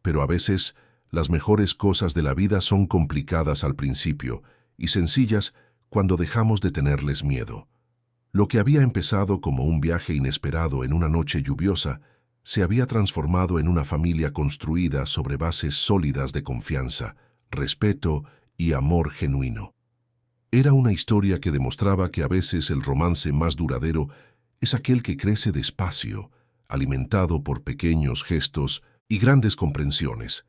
Pero a veces, las mejores cosas de la vida son complicadas al principio y sencillas cuando dejamos de tenerles miedo. Lo que había empezado como un viaje inesperado en una noche lluviosa se había transformado en una familia construida sobre bases sólidas de confianza, respeto y amor genuino. Era una historia que demostraba que a veces el romance más duradero es aquel que crece despacio, alimentado por pequeños gestos y grandes comprensiones.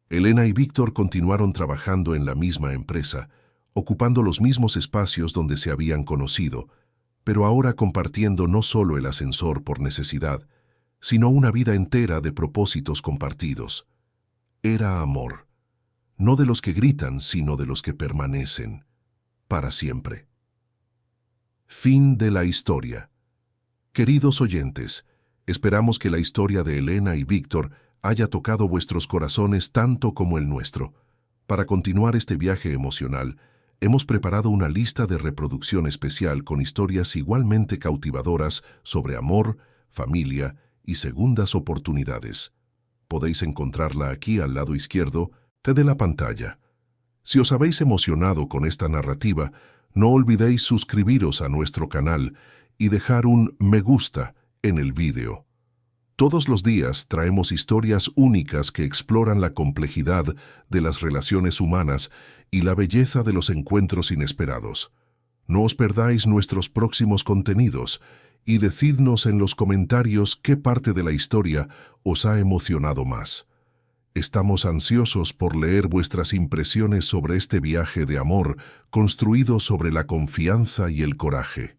Elena y Víctor continuaron trabajando en la misma empresa, ocupando los mismos espacios donde se habían conocido, pero ahora compartiendo no solo el ascensor por necesidad, sino una vida entera de propósitos compartidos. Era amor, no de los que gritan, sino de los que permanecen, para siempre. Fin de la historia. Queridos oyentes, esperamos que la historia de Elena y Víctor haya tocado vuestros corazones tanto como el nuestro. Para continuar este viaje emocional, hemos preparado una lista de reproducción especial con historias igualmente cautivadoras sobre amor, familia y segundas oportunidades. Podéis encontrarla aquí al lado izquierdo de la pantalla. Si os habéis emocionado con esta narrativa, no olvidéis suscribiros a nuestro canal y dejar un me gusta en el vídeo. Todos los días traemos historias únicas que exploran la complejidad de las relaciones humanas y la belleza de los encuentros inesperados. No os perdáis nuestros próximos contenidos y decidnos en los comentarios qué parte de la historia os ha emocionado más. Estamos ansiosos por leer vuestras impresiones sobre este viaje de amor construido sobre la confianza y el coraje.